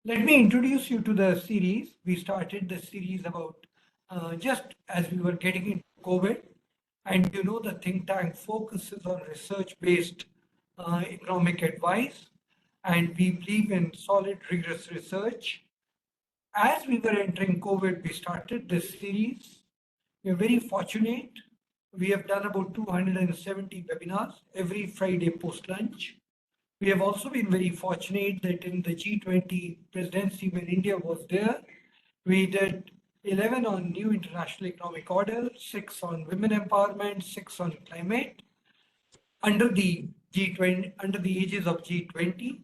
Let me introduce you to the series. We started the series about just as we were getting into COVID. And you know, the think tank focuses on research-based economic advice. And we believe in solid, rigorous research. As we were entering COVID, we started this series. We are very fortunate. We have done about 270 webinars every Friday post-lunch. We have also been very fortunate that in the G20 presidency, when India was there, we did 11 on new international economic order, 6 on women empowerment, 6 on climate, under the G20, under the aegis of G20.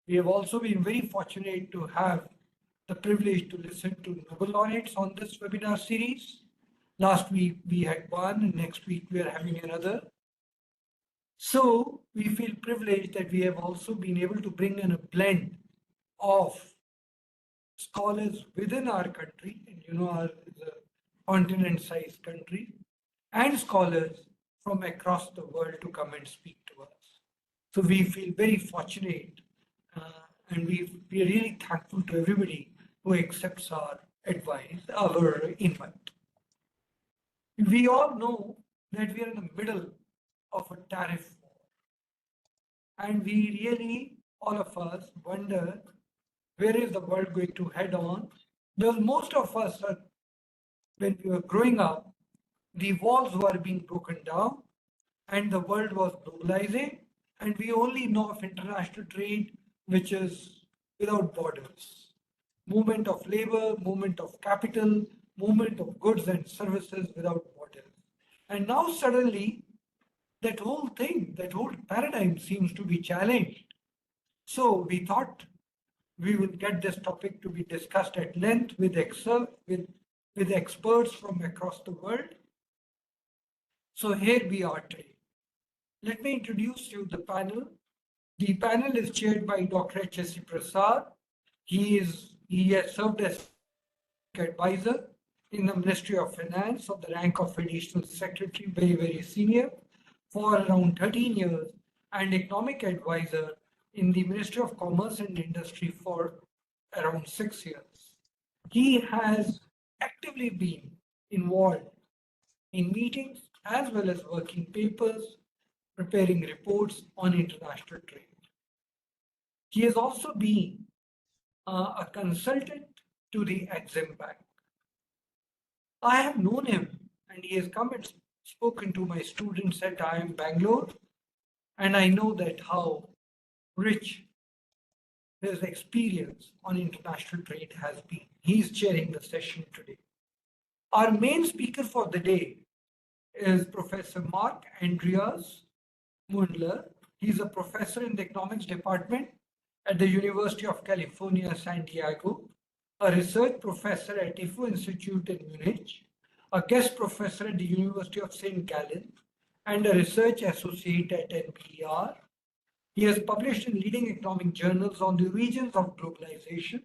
We have also been very fortunate to have the privilege to listen to Nobel laureates on this webinar series. Last week we had one, and next week we are having another. So we feel privileged that we have also been able to bring in a blend of scholars within our country, and you know, our is a continent-sized country, and scholars from across the world to come and speak to us. So we feel very fortunate, and we are really thankful to everybody who accepts our advice, our invite. We all know that we are in the middle of a tariff war. And we really, all of us, wonder where is the world going to head on? Because most of us, when we were growing up, the walls were being broken down and the world was globalizing, and we only know of international trade, which is without borders. Movement of labor, movement of capital, movement of goods and services without borders. And now suddenly, that whole thing, that whole paradigm seems to be challenged. So we thought we will get this topic to be discussed at length with experts from across the world. So here we are today. Let me introduce you the panel. The panel is chaired by Dr. H.A.C. Prasad. He has served as advisor in the Ministry of Finance of the rank of additional secretary, very, very senior, for around 13 years, and economic advisor in the Ministry of Commerce and Industry for around 6 years. He has actively been involved in meetings as well as working papers, preparing reports on international trade. He has also been a consultant to the Exim Bank. I have known him, and he has come and spoken to my students at IIM Bangalore, and I know that how rich his experience on international trade has been. He's chairing the session today. Our main speaker for the day is Professor Marc-Andreas Muendler. He's a professor in the economics department at the University of California, San Diego, a research professor at IFO Institute in Munich, a guest professor at the University of St. Gallen, and a research associate at NPR. He has published in leading economic journals on the origins of globalization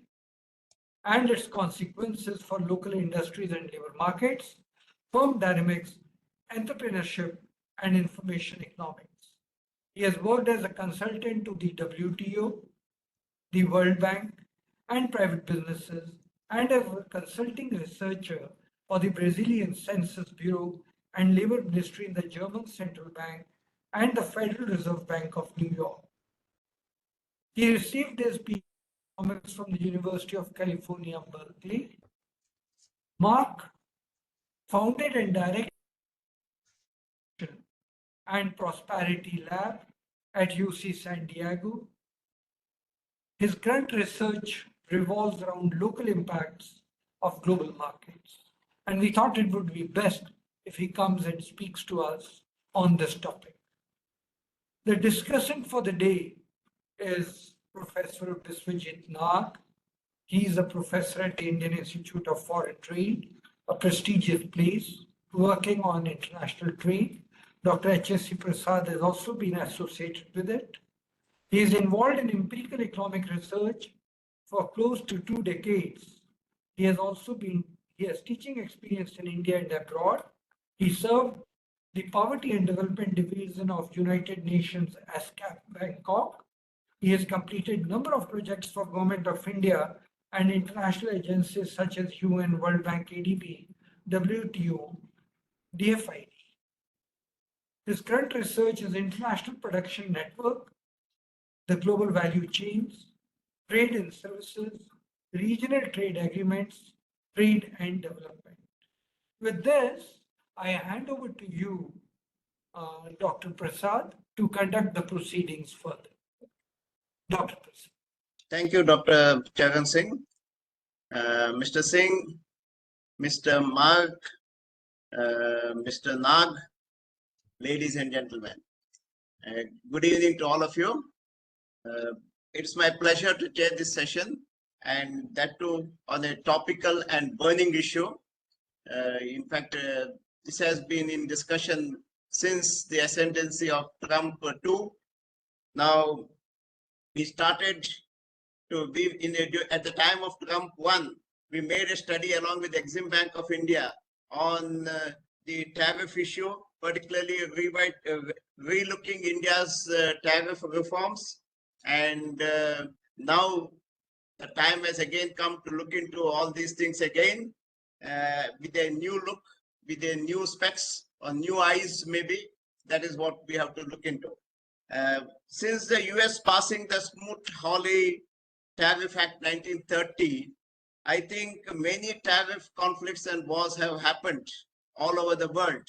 and its consequences for local industries and labor markets, firm dynamics, entrepreneurship, and information economics. He has worked as a consultant to the WTO, the World Bank, and private businesses, and as a consulting researcher for the Brazilian Census Bureau and Labor Ministry in the German Central Bank and the Federal Reserve Bank of New York. He received his PhD in economics from the University of California, Berkeley. Mark founded and directed and Prosperity Lab at UC San Diego. His current research revolves around local impacts of global markets. And we thought it would be best if he comes and speaks to us on this topic. The discussant for the day is Professor Biswajit. He is a professor at the Indian Institute of Foreign Trade, a prestigious place working on international trade. Dr. H.A.C. Prasad has also been associated with it. He is involved in empirical economic research for close to 2 decades. He has teaching experience in India and abroad. He served the Poverty and Development Division of United Nations ASCAP Bangkok, He has completed a number of projects for Government of India and international agencies such as UN, World Bank, ADB, WTO, DFID. His current research is international production network, the global value chains, trade and services, regional trade agreements, trade and development. With this, I hand over to you, Dr. Prasad, to conduct the proceedings further. Dr. Prasad. Thank you, Dr. Charan Singh. Mr. Singh, Mr. Mark, Mr. Nag, ladies and gentlemen, good evening to all of you. It's my pleasure to chair this session, and that too on a topical and burning issue. In fact, this has been in discussion since the ascendancy of Trump 2. Now, we started to be at the time of Trump 1, we made a study along with Exim Bank of India on the tariff issue, particularly relooking India's tariff reforms. And now the time has again come to look into all these things again with a new look, with a new specs or new eyes maybe. That is what we have to look into. Since the US passing the Smoot-Hawley Tariff Act 1930, I think many tariff conflicts and wars have happened all over the world.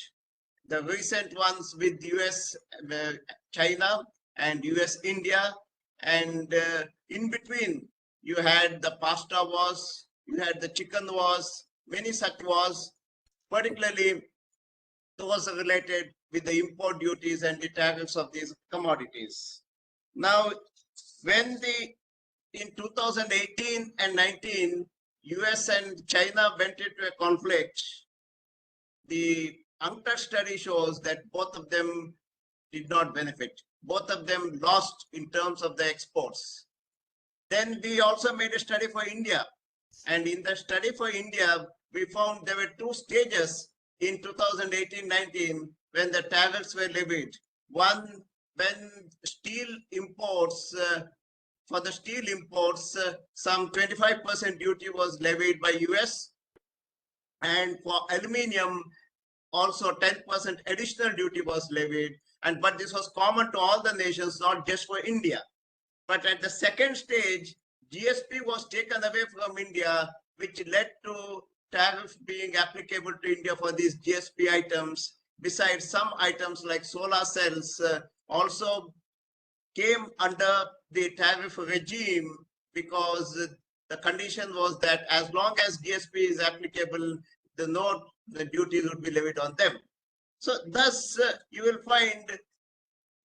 The recent ones with US, China and US, India, and in between you had the pasta wars, you had the chicken wars, many such wars, particularly those related with the import duties and the tariffs of these commodities. Now, when in 2018 and 19, US and China went into a conflict, the UNCTAD study shows that both of them did not benefit. Both of them lost in terms of the exports. Then we also made a study for India. And in the study for India, we found there were two stages in 2018-19 when the tariffs were levied. One, when steel imports, for the steel imports, some 25% duty was levied by US. And for aluminium, also 10% additional duty was levied. But this was common to all the nations, not just for India. But at the second stage, GSP was taken away from India, which led to tariff being applicable to India for these GSP items. Besides, some items like solar cells also came under the tariff regime because the condition was that as long as GSP is applicable, the duties would be levied on them. So thus, you will find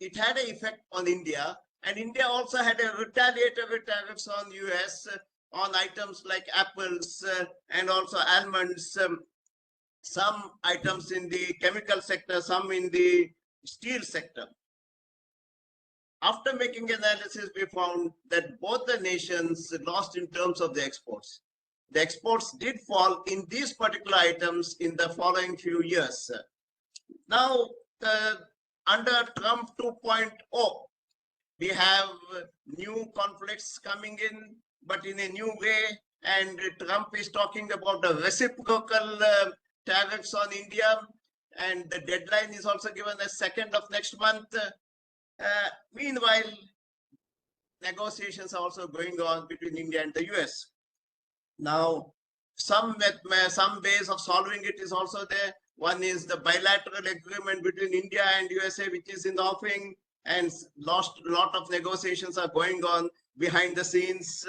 it had an effect on India, and India also had a retaliatory tariffs on US on items like apples and also almonds, some items in the chemical sector, some in the steel sector. After making analysis, we found that both the nations lost in terms of the exports. The exports did fall in these particular items in the following few years. Now, under Trump 2.0, we have new conflicts coming in, but in a new way. And Trump is talking about the reciprocal tariffs on India. And the deadline is also given as 2nd of next month. Meanwhile, negotiations are also going on between India and the US. Now, some ways of solving it is also there. One is the bilateral agreement between India and USA, which is in the offing, and a lot of negotiations are going on behind the scenes.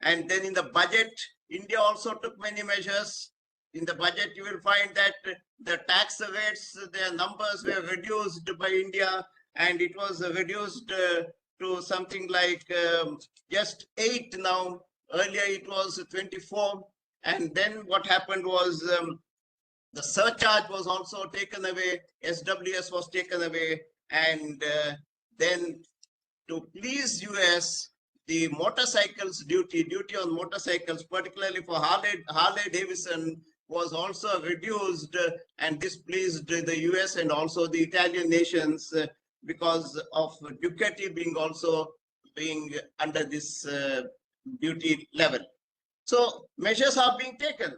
And then in the budget, India also took many measures. In the budget, you will find that the tax rates, their numbers were reduced by India, and it was reduced to something like just 8 now. Earlier it was 24. And then what happened was the surcharge was also taken away, SWS was taken away, and then to please US, the motorcycles duty on motorcycles, particularly for Harley Davidson, was also reduced, and this pleased the US and also the Italian nations because of Ducati being also being under this duty level. So measures are being taken,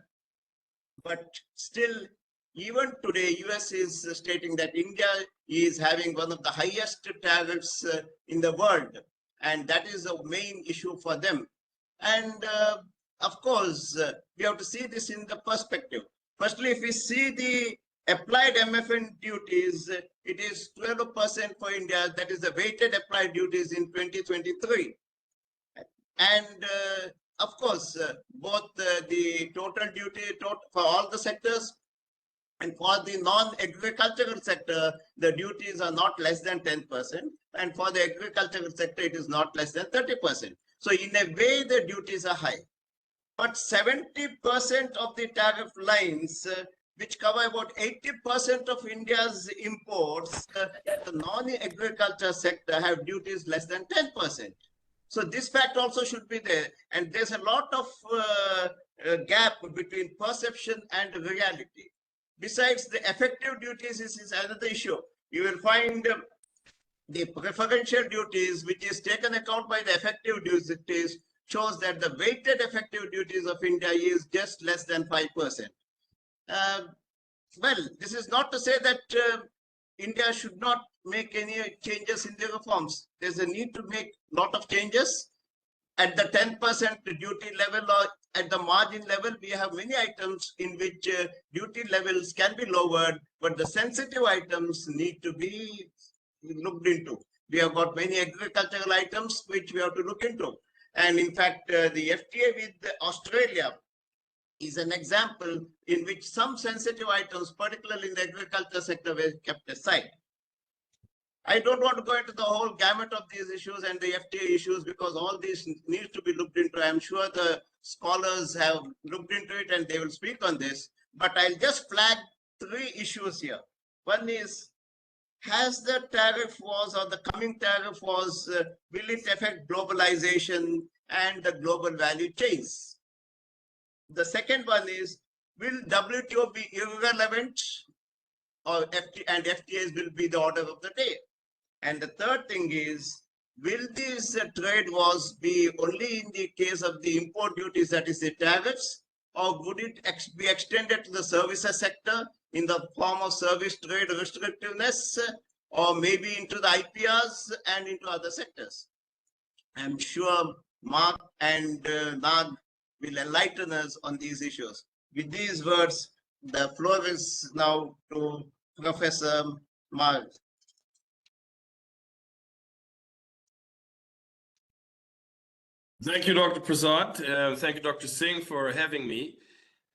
but still, even today, US is stating that India is having one of the highest tariffs in the world, and that is a main issue for them. And of course, we have to see this in the perspective. Firstly, if we see the applied MFN duties, it is 12% for India. That is the weighted applied duties in 2023. And of course, both the total duty for all the sectors and for the non-agricultural sector, the duties are not less than 10%. And for the agricultural sector, it is not less than 30%. So in a way, the duties are high. But 70% of the tariff lines, which cover about 80% of India's imports, the non-agriculture sector have duties less than 10%. So this fact also should be there. And there's a lot of gap between perception and reality. Besides, the effective duties is another issue. You will find the preferential duties, which is taken account by the effective duties, shows that the weighted effective duties of India is just less than 5%. Well, this is not to say that India should not make any changes in the reforms. There's a need to make a lot of changes. At the 10% duty level or at the margin level, we have many items in which duty levels can be lowered, but the sensitive items need to be looked into. We have got many agricultural items which we have to look into. And in fact, the FTA with Australia is an example in which some sensitive items, particularly in the agriculture sector, were kept aside. I don't want to go into the whole gamut of these issues and the FTA issues because all these need to be looked into. I'm sure the scholars have looked into it and they will speak on this. But I'll just flag 3 issues here. One is, has the tariff wars or the coming tariff wars, will it affect globalization and the global value chains? The second one is, will WTO be irrelevant or FTAs will be the order of the day? And the third thing is, will these trade wars be only in the case of the import duties, that is the tariffs, or would it be extended to the services sector in the form of service trade restrictiveness, or maybe into the IPRs and into other sectors? I'm sure Mark and Nag will enlighten us on these issues. With these words, the floor is now to Professor Mark. Thank you, Dr. Prasad. Thank you, Dr. Singh, for having me.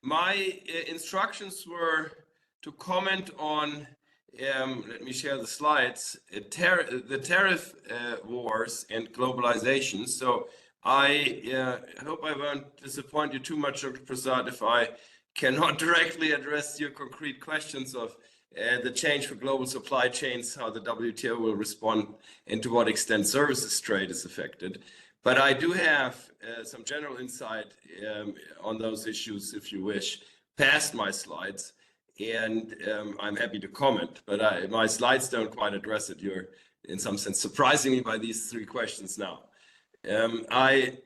My instructions were to comment on, let me share the slides, the tariff wars and globalization. So I hope I won't disappoint you too much, Dr. Prasad, if I cannot directly address your concrete questions of the change for global supply chains, how the WTO will respond, and to what extent services trade is affected. But I do have some general insight on those issues, if you wish, past my slides, and I'm happy to comment. But my slides don't quite address it. You're, in some sense, surprising me by these 3 questions now. I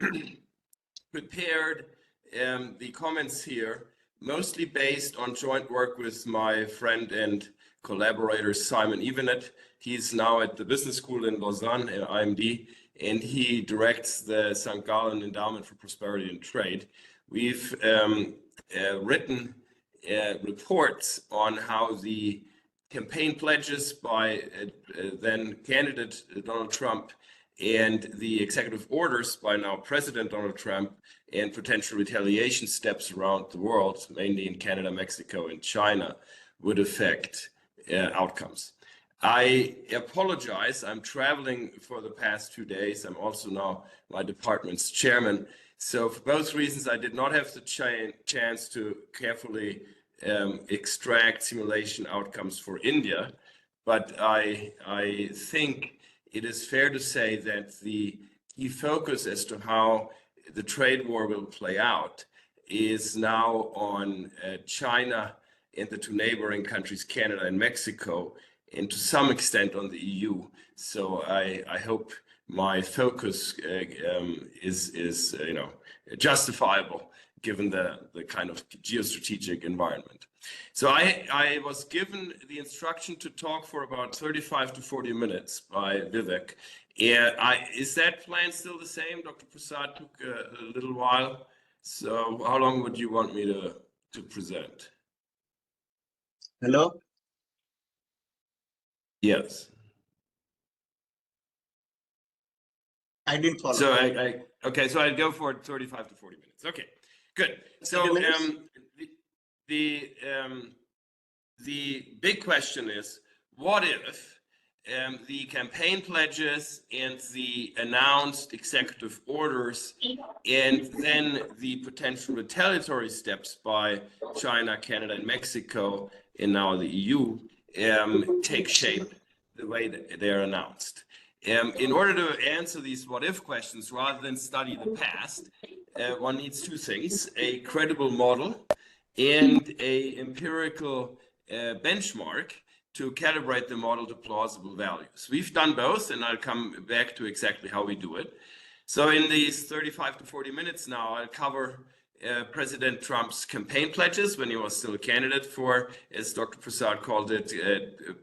prepared the comments here mostly based on joint work with my friend and collaborator Simon Evenet. He's now at the business school in Lausanne at IMD, and he directs the St. Gallen Endowment for Prosperity and Trade. We've written reports on how the campaign pledges by then candidate Donald Trump and the executive orders by now President Donald Trump and potential retaliation steps around the world, mainly in Canada, Mexico, and China, would affect outcomes. I apologize. I'm traveling for the past 2 days. I'm also now my department's chairman. So for both reasons, I did not have the chance to carefully extract simulation outcomes for India. But I think it is fair to say that the key focus as to how the trade war will play out is now on China and the 2 neighboring countries, Canada and Mexico, and to some extent on the EU. So I hope my focus is justifiable given the kind of geostrategic environment. So I was given the instruction to talk for about 35 to 40 minutes by Vivek. Is that plan still the same? Dr. Prasad took a little while. So how long would you want me to present? Hello? Yes. I didn't follow. So okay, so I'd go for 35 to 40 minutes. Okay, good. So the big question is, what if the campaign pledges and the announced executive orders and then the potential retaliatory steps by China, Canada, and Mexico, and now the EU, take shape the way that they're announced? In order to answer these what-if questions, rather than study the past, one needs two things: a credible model and a empirical benchmark to calibrate the model to plausible values. We've done both, and I'll come back to exactly how we do it. So in these 35 to 40 minutes now, I'll cover President Trump's campaign pledges when he was still a candidate for, as Dr. Prasad called it,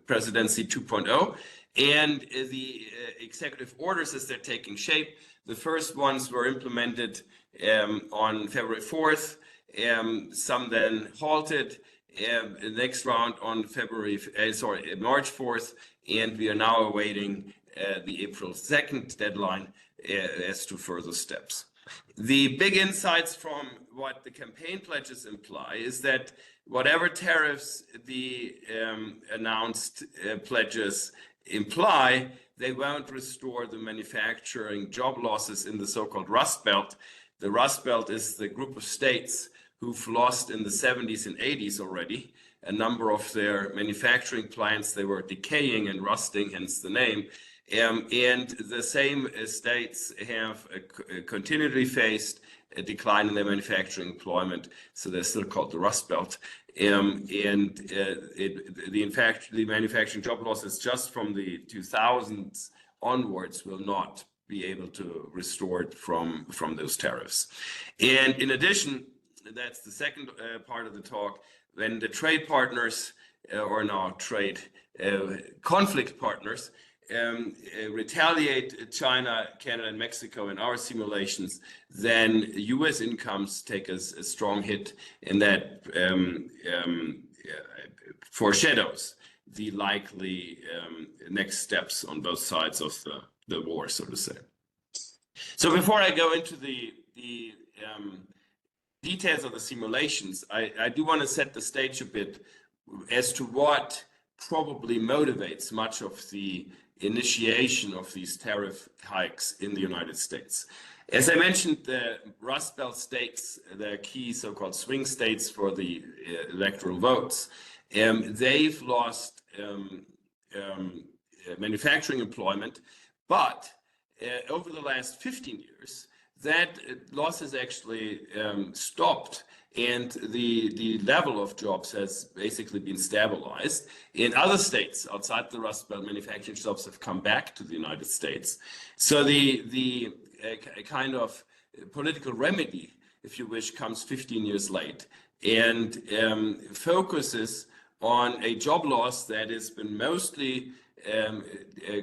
Presidency 2.0, and the executive orders as they're taking shape. The first ones were implemented on February 4th, some then halted. The next round on March 4th, and we are now awaiting the April 2nd deadline as to further steps. The big insights from what the campaign pledges imply is that whatever tariffs the announced pledges imply, they won't restore the manufacturing job losses in the so-called Rust Belt. The Rust Belt is the group of states who've lost in the 70s and 80s already a number of their manufacturing plants. They were decaying and rusting, hence the name. And the same states have continually faced a decline in their manufacturing employment, so they're still called the Rust Belt. The manufacturing job losses just from the 2000s onwards will not be able to restore it from those tariffs. And in addition, that's the second part of the talk, when the trade partners, or now trade conflict partners, retaliate China, Canada, and Mexico in our simulations, then US incomes take a strong hit, and that foreshadows the likely next steps on both sides of the war, so to say. So before I go into the details of the simulations, I do want to set the stage a bit as to what probably motivates much of the initiation of these tariff hikes in the United States. As I mentioned, the Rust Belt states, the key so-called swing states for the electoral votes, they've lost manufacturing employment, but over the last 15 years, that loss has actually stopped, and the level of jobs has basically been stabilized. In other states outside the Rust Belt, manufacturing jobs have come back to the United States. So the kind of political remedy, if you wish, comes 15 years late, and focuses on a job loss that has been mostly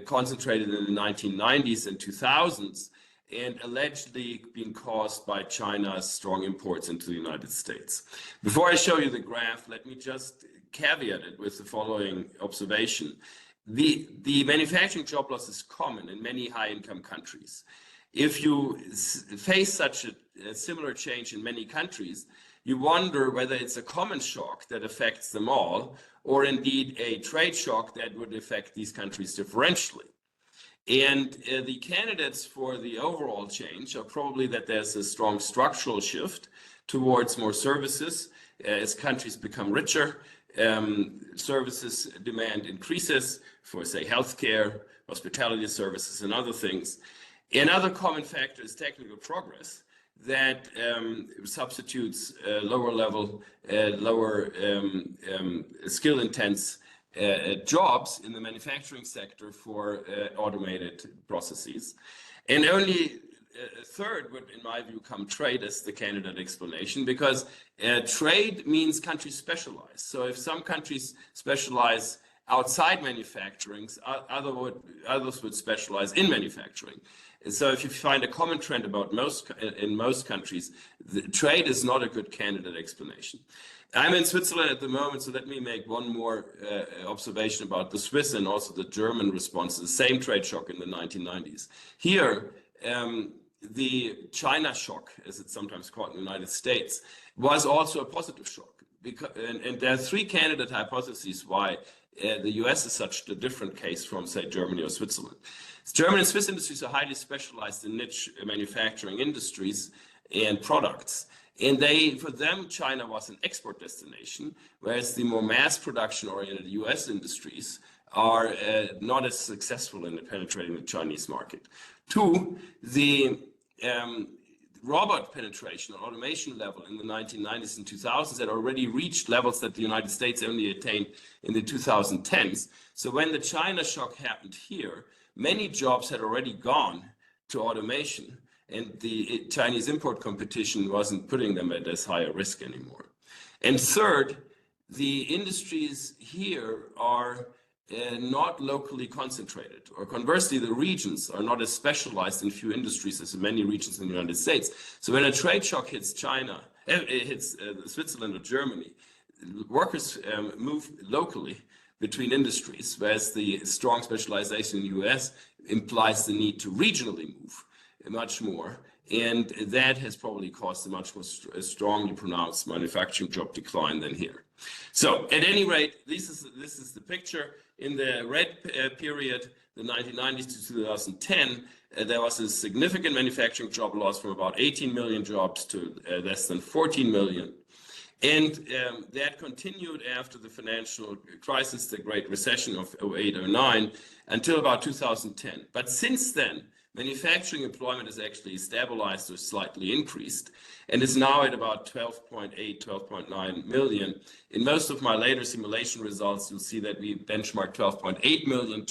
concentrated in the 1990s and 2000s, and allegedly being caused by China's strong imports into the United States. Before I show you the graph, let me just caveat it with the following observation. The manufacturing job loss is common in many high-income countries. If you face such a similar change in many countries, you wonder whether it's a common shock that affects them all, or indeed a trade shock that would affect these countries differentially. And the candidates for the overall change are probably that there's a strong structural shift towards more services. As countries become richer, services demand increases for, say, healthcare, hospitality services, and other things. Another common factor is technical progress that substitutes lower level, lower skill intense jobs in the manufacturing sector for automated processes. And only a third would, in my view, come trade as the candidate explanation, because trade means countries specialize. So if some countries specialize outside manufacturing, others would specialize in manufacturing. And so if you find a common trend about in most countries, the trade is not a good candidate explanation. I'm in Switzerland at the moment, so let me make one more observation about the Swiss and also the German response to the same trade shock in the 1990s. Here, the China shock, as it's sometimes called in the United States, was also a positive shock. And there are three candidate hypotheses why the US is such a different case from, say, Germany or Switzerland. German and Swiss industries are highly specialized in niche manufacturing industries and products. And for them, China was an export destination, whereas the more mass production-oriented US industries are not as successful in penetrating the Chinese market. Two, the robot penetration or automation level in the 1990s and 2000s had already reached levels that the United States only attained in the 2010s. So when the China shock happened here, many jobs had already gone to automation, and the Chinese import competition wasn't putting them at as high a risk anymore. And third, the industries here are not locally concentrated, or conversely, the regions are not as specialized in few industries as in many regions in the United States. So when a trade shock hits China, it hits Switzerland or Germany, workers move locally between industries, whereas the strong specialization in the US implies the need to regionally move much more. And that has probably caused a much more strongly pronounced manufacturing job decline than here. So at any rate, this is the picture. In the red period, the 1990s to 2010, there was a significant manufacturing job loss from about 18 million jobs to less than 14 million. And that continued after the financial crisis, the Great Recession of 08-09, until about 2010. But since then, manufacturing employment has actually stabilized or slightly increased, and is now at about 12.8, 12.9 million. In most of my later simulation results, you'll see that we benchmark 12.8 million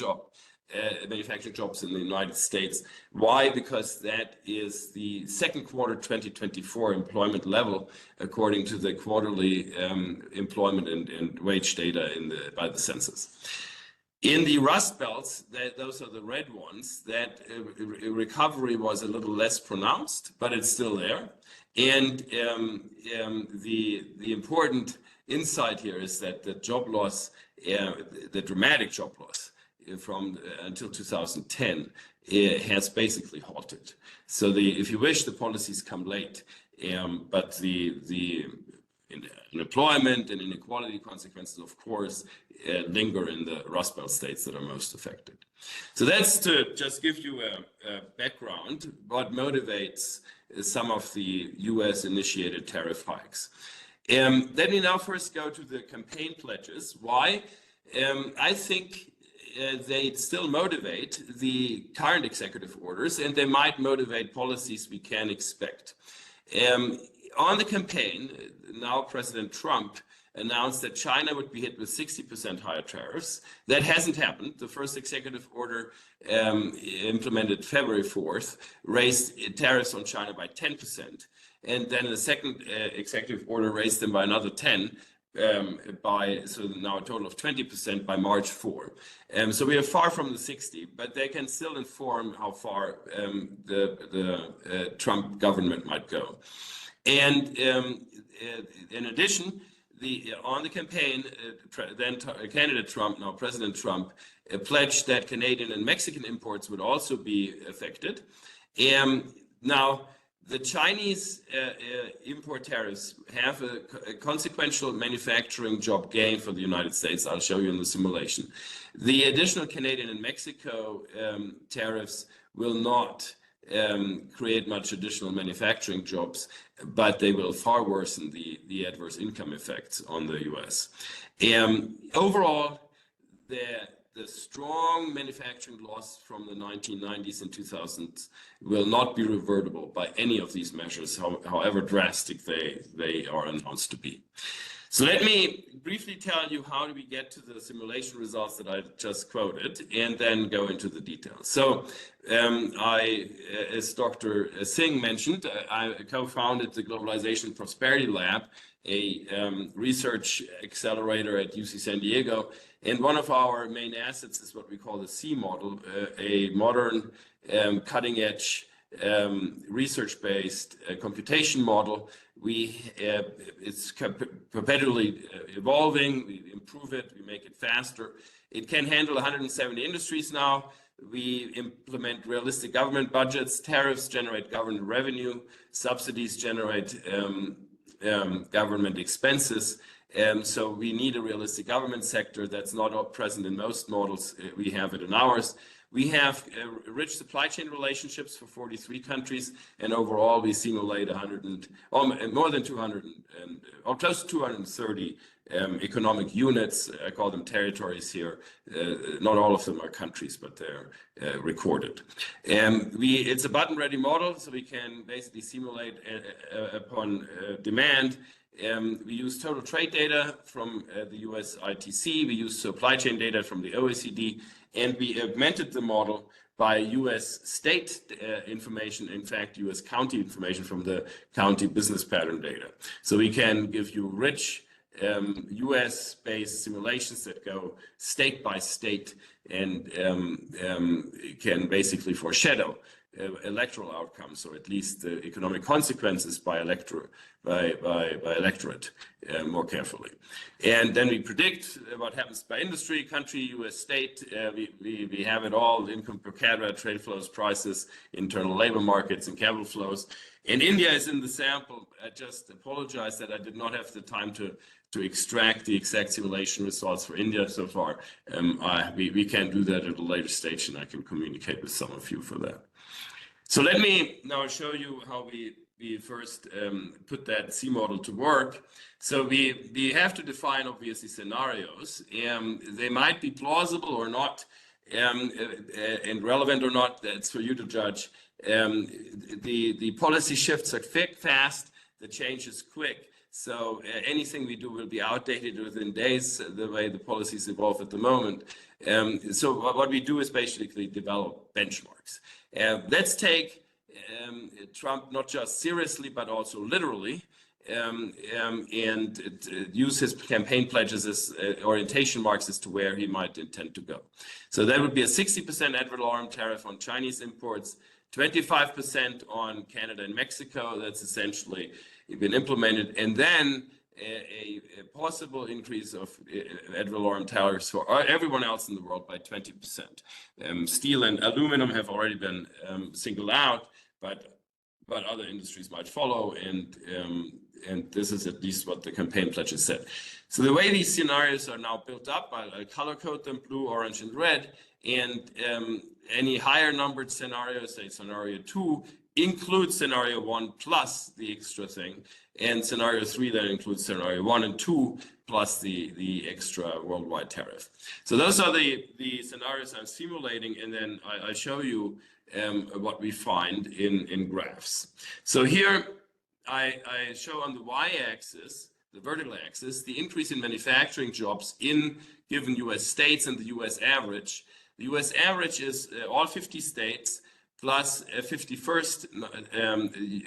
manufacturing jobs in the United States. Why? Because that is the second quarter 2024 employment level, according to the quarterly employment and wage data by the census. In the Rust Belts, those are the red ones, that recovery was a little less pronounced, but it's still there. And the important insight here is that the job loss, the dramatic job loss from until 2010, has basically halted. So if you wish, the policies come late, but the unemployment and inequality consequences, of course, linger in the Rust Belt states that are most affected. So that's to just give you a background, what motivates some of the US initiated tariff hikes. Let me now first go to the campaign pledges. Why? I think they still motivate the current executive orders, and they might motivate policies we can expect. On the campaign, now President Trump announced that China would be hit with 60% higher tariffs. That hasn't happened. The first executive order implemented February 4th raised tariffs on China by 10%. And then the second executive order raised them by another 10, so now a total of 20% by March 4. So we are far from the 60, but they can still inform how far the Trump government might go. And in addition, on the campaign, then candidate Trump, now President Trump, pledged that Canadian and Mexican imports would also be affected. Now, the Chinese import tariffs have a consequential manufacturing job gain for the United States. I'll show you in the simulation. The additional Canadian and Mexico tariffs will not create much additional manufacturing jobs, but they will far worsen the adverse income effects on the US. Overall, the strong manufacturing loss from the 1990s and 2000s will not be revertible by any of these measures, however drastic they are announced to be. So let me briefly tell you how do we get to the simulation results that I just quoted, and then go into the details. So as Dr. Singh mentioned, I co-founded the Globalization Prosperity Lab, a research accelerator at UC San Diego. And one of our main assets is what we call the C model, a modern cutting-edge research-based computation model. It's perpetually evolving. We improve it, we make it faster. It can handle 170 industries now. We implement realistic government budgets. Tariffs generate government revenue. Subsidies generate government expenses. So we need a realistic government sector that's not present in most models. We have it in ours. We have rich supply chain relationships for 43 countries, and overall we simulate more than 200 or close to 230 economic units. I call them territories here. Not all of them are countries, but they're recorded. It's a button-ready model, so we can basically simulate upon demand. We use total trade data from the US H.A.C. We use supply chain data from the OECD, and we augmented the model by US state information, in fact, US county information from the county business pattern data. So we can give you rich US-based simulations that go state by state and can basically foreshadow electoral outcomes, or at least the economic consequences by electorate more carefully. And then we predict what happens by industry, country, US state. We have it all: income per capita, trade flows, prices, internal labor markets, and capital flows. And India is in the sample. I just apologize that I did not have the time to extract the exact simulation results for India so far. We can do that at a later stage, and I can communicate with some of you for that. So let me now show you how we first put that C model to work. So we have to define, obviously, scenarios. They might be plausible or not, and relevant or not. That's for you to judge. The policy shifts are fast. The change is quick. So anything we do will be outdated within days, the way the policies evolve at the moment. So what we do is basically develop benchmarks. Let's take Trump not just seriously, but also literally, and use his campaign pledges as orientation marks as to where he might intend to go. So that would be a 60% ad valorem tariff on Chinese imports, 25% on Canada and Mexico. That's essentially been implemented, and then a possible increase of ad valorem tariffs for everyone else in the world by 20%. Steel and aluminum have already been singled out, but other industries might follow, and this is at least what the campaign pledges said. So the way these scenarios are now built up, I'll color code them: blue, orange, and red. And any higher numbered scenario, say scenario 2, includes scenario 1 plus the extra thing, and scenario 3 that includes scenario 1 and 2 plus the extra worldwide tariff. So those are the scenarios I'm simulating, and then I show you what we find in graphs. So here I show on the y-axis, the vertical axis, the increase in manufacturing jobs in given US states and the US average. The US average is all 50 states plus 51st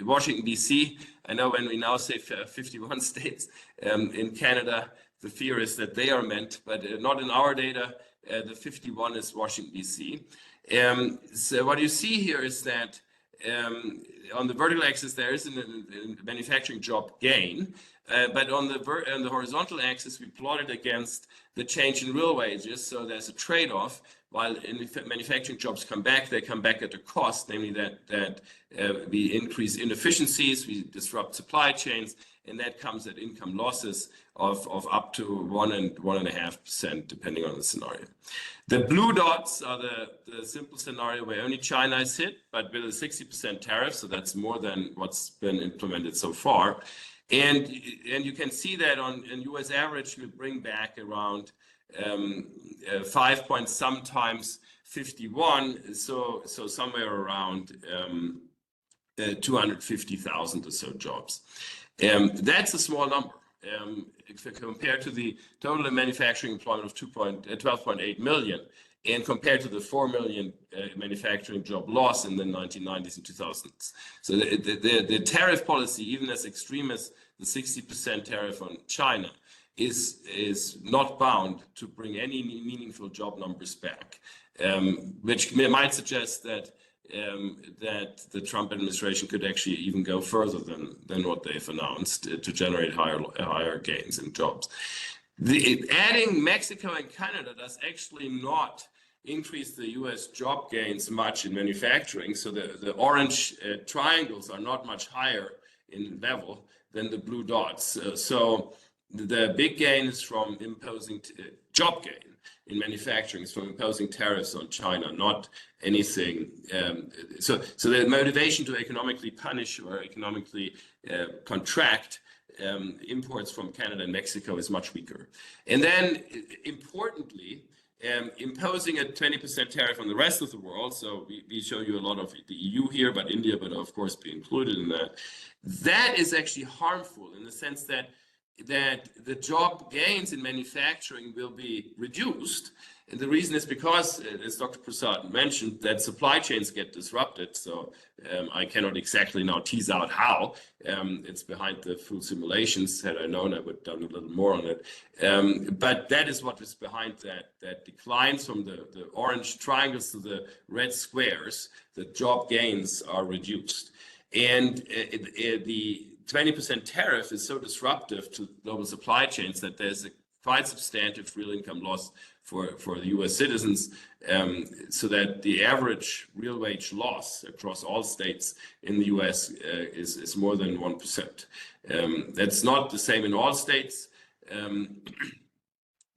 Washington, D.C. I know when we now say 51 states in Canada, the fear is that they are meant, but not in our data. The 51 is Washington, D.C. So what you see here is that on the vertical axis, there is a manufacturing job gain. But on the horizontal axis, we plotted against the change in real wages. So there's a trade-off. While manufacturing jobs come back, they come back at a cost, namely that we increase inefficiencies, we disrupt supply chains, and that comes at income losses of up to 1 and 1.5%, depending on the scenario. The blue dots are the simple scenario where only China is hit, but with a 60% tariff, so that's more than what's been implemented so far. And you can see that on US average, we bring back around 5 point sometimes 51, so somewhere around 250,000 or so jobs. That's a small number. compared to the total manufacturing employment of 12.8 million, and compared to the 4 million manufacturing job loss in the 1990s and 2000s. So the tariff policy, even as extreme as the 60% tariff on China, is not bound to bring any meaningful job numbers back, which might suggest that the Trump administration could actually even go further than what they've announced to generate higher gains in jobs. Adding Mexico and Canada does actually not increase the US job gains much in manufacturing. So the orange triangles are not much higher in level than the blue dots. So the big gain is from imposing job gain in manufacturing is from imposing tariffs on China, not anything. So the motivation to economically punish or economically contract imports from Canada and Mexico is much weaker. And then importantly, imposing a 20% tariff on the rest of the world, so we show you a lot of the EU here, but India would of course be included in that. That is actually harmful in the sense that the job gains in manufacturing will be reduced. And the reason is because, as Dr. Prasad mentioned, that supply chains get disrupted. So I cannot exactly now tease out how. It's behind the full simulations. Had I known, I would have done a little more on it. But that is what is behind that declines from the orange triangles to the red squares. The job gains are reduced. And the 20% tariff is so disruptive to global supply chains that there's a quite substantive real income loss for the US citizens, so that the average real wage loss across all states in the US is more than 1%. That's not the same in all states,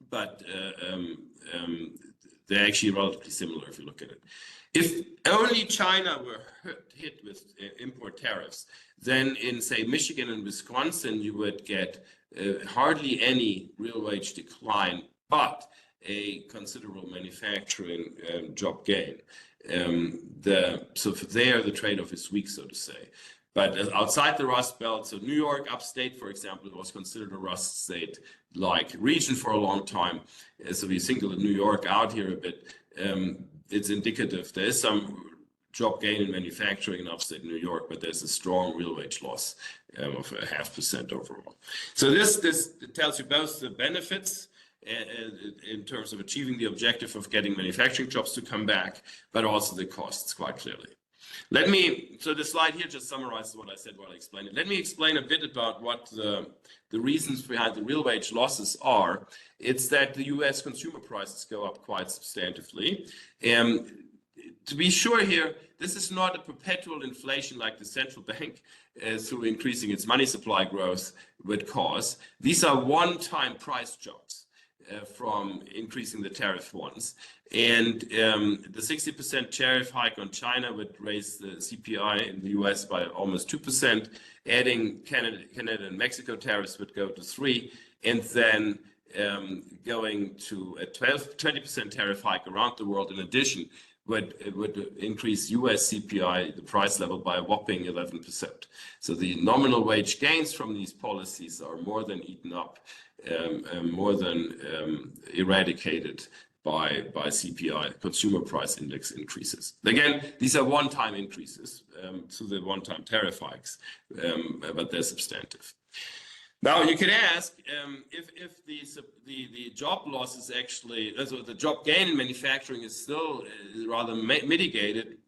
but they're actually relatively similar if you look at it. If only China were hit with import tariffs, then in, say, Michigan and Wisconsin, you would get hardly any real wage decline, but a considerable manufacturing job gain. So for there, the trade-off is weak, so to say. But outside the Rust Belt, so New York, upstate, for example, was considered a Rust State-like region for a long time. So we single New York out here a bit. It's indicative. There is some job gain in manufacturing in upstate New York, but there's a strong real wage loss of 0.5% overall. So this tells you both the benefits in terms of achieving the objective of getting manufacturing jobs to come back, but also the costs quite clearly. So the slide here just summarizes what I said while I explained it. Let me explain a bit about what the reasons behind the real wage losses are. It's that the US consumer prices go up quite substantively. To be sure here, this is not a perpetual inflation like the central bank through increasing its money supply growth would cause. These are one-time price jumps from increasing the tariff ones. And the 60% tariff hike on China would raise the CPI in the US by almost 2%. Adding Canada and Mexico tariffs would go to 3%. And then going to a 20% tariff hike around the world in addition would increase US CPI, the price level, by a whopping 11%. So the nominal wage gains from these policies are more than eaten up, more than eradicated by CPI, consumer price index increases. Again, these are one-time increases to the one-time tariff hikes, but they're substantive. Now you could ask if the job loss is actually, so the job gain in manufacturing is still rather mitigated,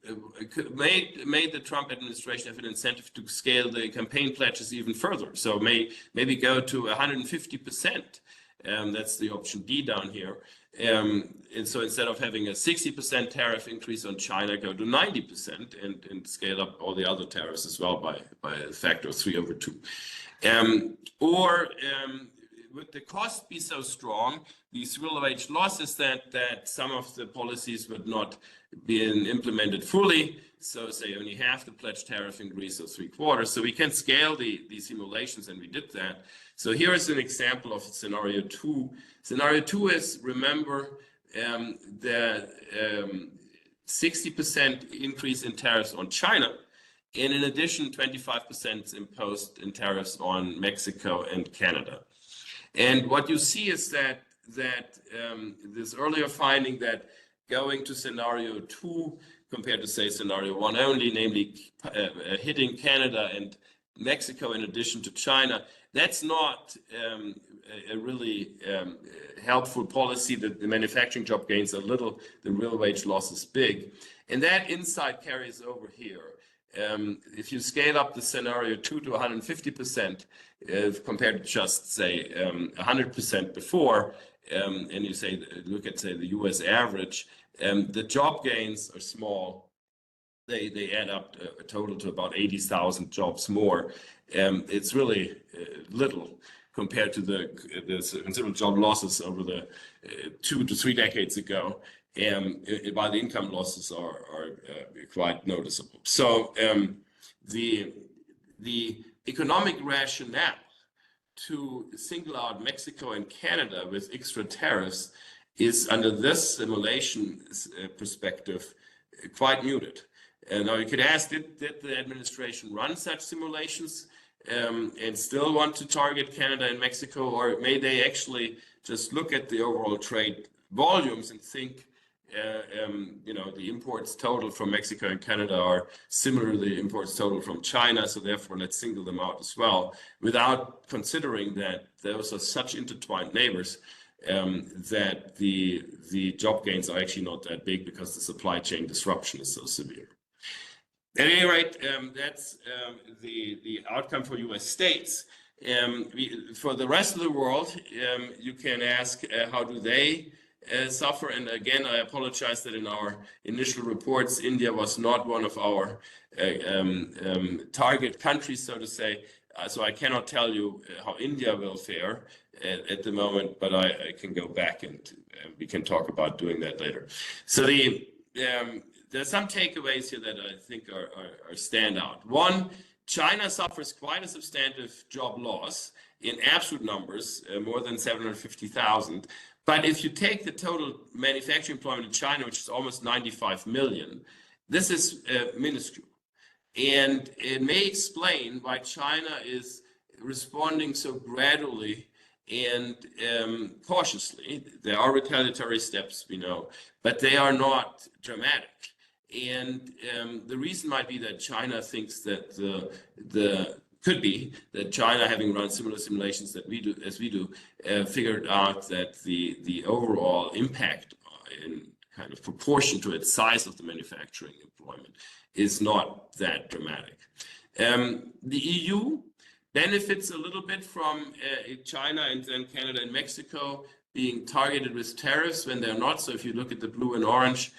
made the Trump administration have an incentive to scale the campaign pledges even further. So maybe go to 150%. That's the option D down here. And so instead of having a 60% tariff increase on China, go to 90% and scale up all the other tariffs as well by a factor of 3/2. Would the cost be so strong, these real wage losses, that some of the policies would not be implemented fully? So say only half the pledged tariff increase or 3/4. So we can scale the simulations, and we did that. So here is an example of scenario 2. Scenario 2 is, remember, the 60% increase in tariffs on China. And in addition, 25% imposed in tariffs on Mexico and Canada. And what you see is that this earlier finding that going to scenario 2 compared to, say, scenario 1 only, namely hitting Canada and Mexico in addition to China, that's not a really helpful policy. That the manufacturing job gains are little, the real wage loss is big. And that insight carries over here. If you scale up the scenario 2 to 150%, compared to just, say, 100% before, and you say, look at, say, the US average, the job gains are small. They add up a total to about 80,000 jobs more. It's really little compared to the considerable job losses over the 2 to 3 decades ago. While the income losses are quite noticeable. So the economic rationale to single out Mexico and Canada with extra tariffs is, under this simulation perspective, quite muted. And now you could ask, did the administration run such simulations and still want to target Canada and Mexico, or may they actually just look at the overall trade volumes and think, the imports total from Mexico and Canada are similar to the imports total from China, so therefore let's single them out as well, without considering that those are such intertwined neighbors that the job gains are actually not that big because the supply chain disruption is so severe. At any rate, that's the outcome for US states. For the rest of the world, you can ask how do they suffer. And again, I apologize that in our initial reports, India was not one of our target countries, so to say. So I cannot tell you how India will fare at the moment, but I can go back and we can talk about doing that later. So there's some takeaways here that I think are stand out. One, China suffers quite a substantive job loss in absolute numbers, more than 750,000. But if you take the total manufacturing employment in China, which is almost 95 million, this is minuscule. And it may explain why China is responding so gradually and cautiously. There are retaliatory steps, we know, but they are not dramatic. And the reason might be that China thinks that could be that China, having run similar simulations that we do, figured out that the overall impact in kind of proportion to its size of the manufacturing employment is not that dramatic. The EU benefits a little bit from China and then Canada and Mexico being targeted with tariffs when they're not. So if you look at the blue and orange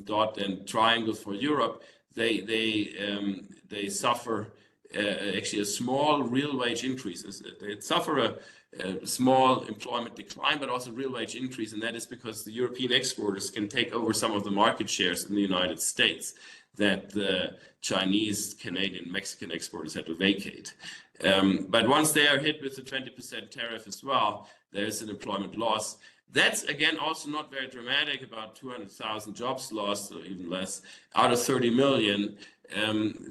dot and triangle for Europe, they suffer actually a small real wage increase. They suffer a small employment decline, but also real wage increase, and that is because the European exporters can take over some of the market shares in the United States that the Chinese, Canadian, Mexican exporters had to vacate. But once they are hit with the 20% tariff as well, there's an employment loss. That's, again, also not very dramatic, about 200,000 jobs lost, or even less, out of 30 million.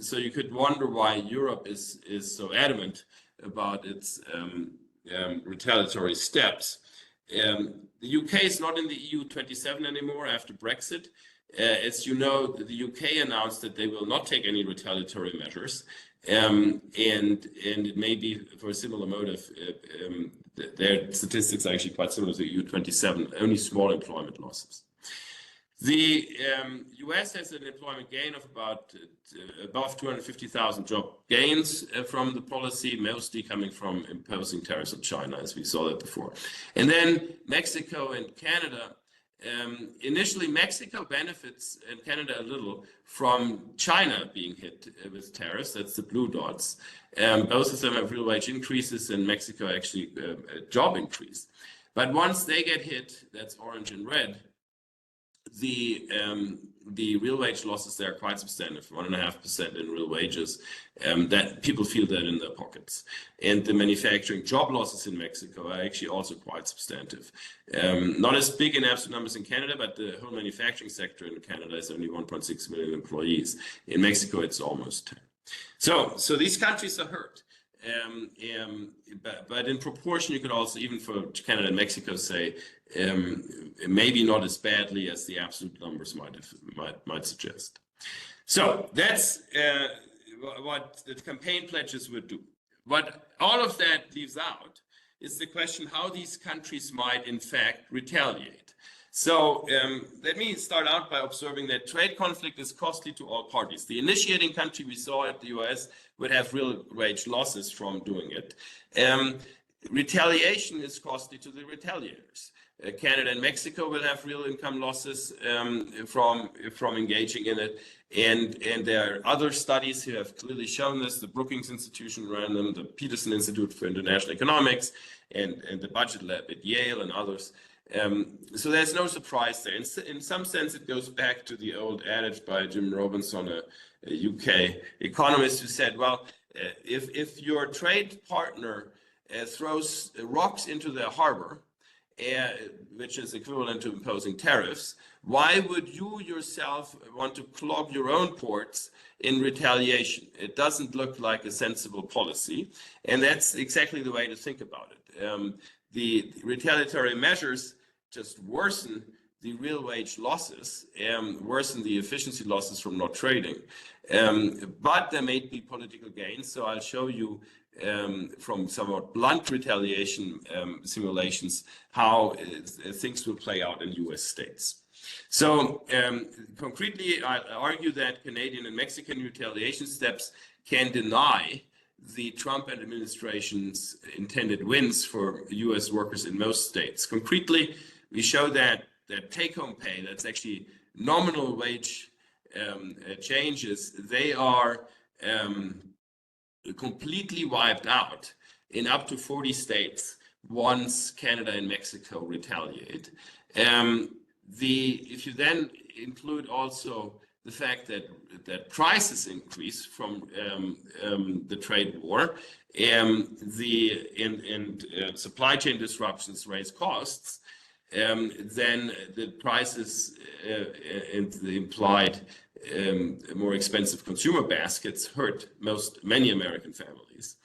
So you could wonder why Europe is so adamant about its retaliatory steps. The UK is not in the EU 27 anymore after Brexit. As you know, the UK announced that they will not take any retaliatory measures, and it may be for a similar motive. Their statistics are actually quite similar to EU 27, only small employment losses. The US has an employment gain of about above 250,000 job gains from the policy, mostly coming from imposing tariffs on China, as we saw that before. And then Mexico and Canada. Initially, Mexico benefits, and Canada a little, from China being hit with tariffs. That's the blue dots. Both of them have real wage increases, and Mexico actually a job increase. But once they get hit, that's orange and red, the real wage losses there are quite substantive, 1.5% in real wages. That people feel that in their pockets. And the manufacturing job losses in Mexico are actually also quite substantive. Not as big in absolute numbers in Canada, but the whole manufacturing sector in Canada is only 1.6 million employees. In Mexico, it's almost 10. So these countries are hurt. but in proportion, you could also, even for Canada and Mexico, say maybe not as badly as the absolute numbers might suggest. So that's what the campaign pledges would do. What all of that leaves out is the question how these countries might in fact retaliate. So let me start out by observing that trade conflict is costly to all parties. The initiating country we saw at the US would have real wage losses from doing it. Retaliation is costly to the retaliators. Canada and Mexico will have real income losses from engaging in it. And there are other studies who have clearly shown this. The Brookings Institution ran them, the Peterson Institute for International Economics, and the Budget Lab at Yale and others. So there's no surprise there. In some sense, it goes back to the old adage by Jim Robinson, a UK economist, who said, well, if your trade partner throws rocks into their harbor, which is equivalent to imposing tariffs, why would you yourself want to clog your own ports in retaliation? It doesn't look like a sensible policy, and that's exactly the way to think about it. The retaliatory measures just worsen the real wage losses, worsen the efficiency losses from not trading. But there may be political gains, so I'll show you from somewhat blunt retaliation simulations how things will play out in US states. So concretely, I argue that Canadian and Mexican retaliation steps can deny the Trump administration's intended wins for US workers in most states. Concretely, we show that take-home pay, that's actually nominal wage changes, they are completely wiped out in up to 40 states once Canada and Mexico retaliate. If you then include also the fact that prices increase from the trade war, and supply chain disruptions raise costs, then the prices and the implied more expensive consumer baskets hurt many American families.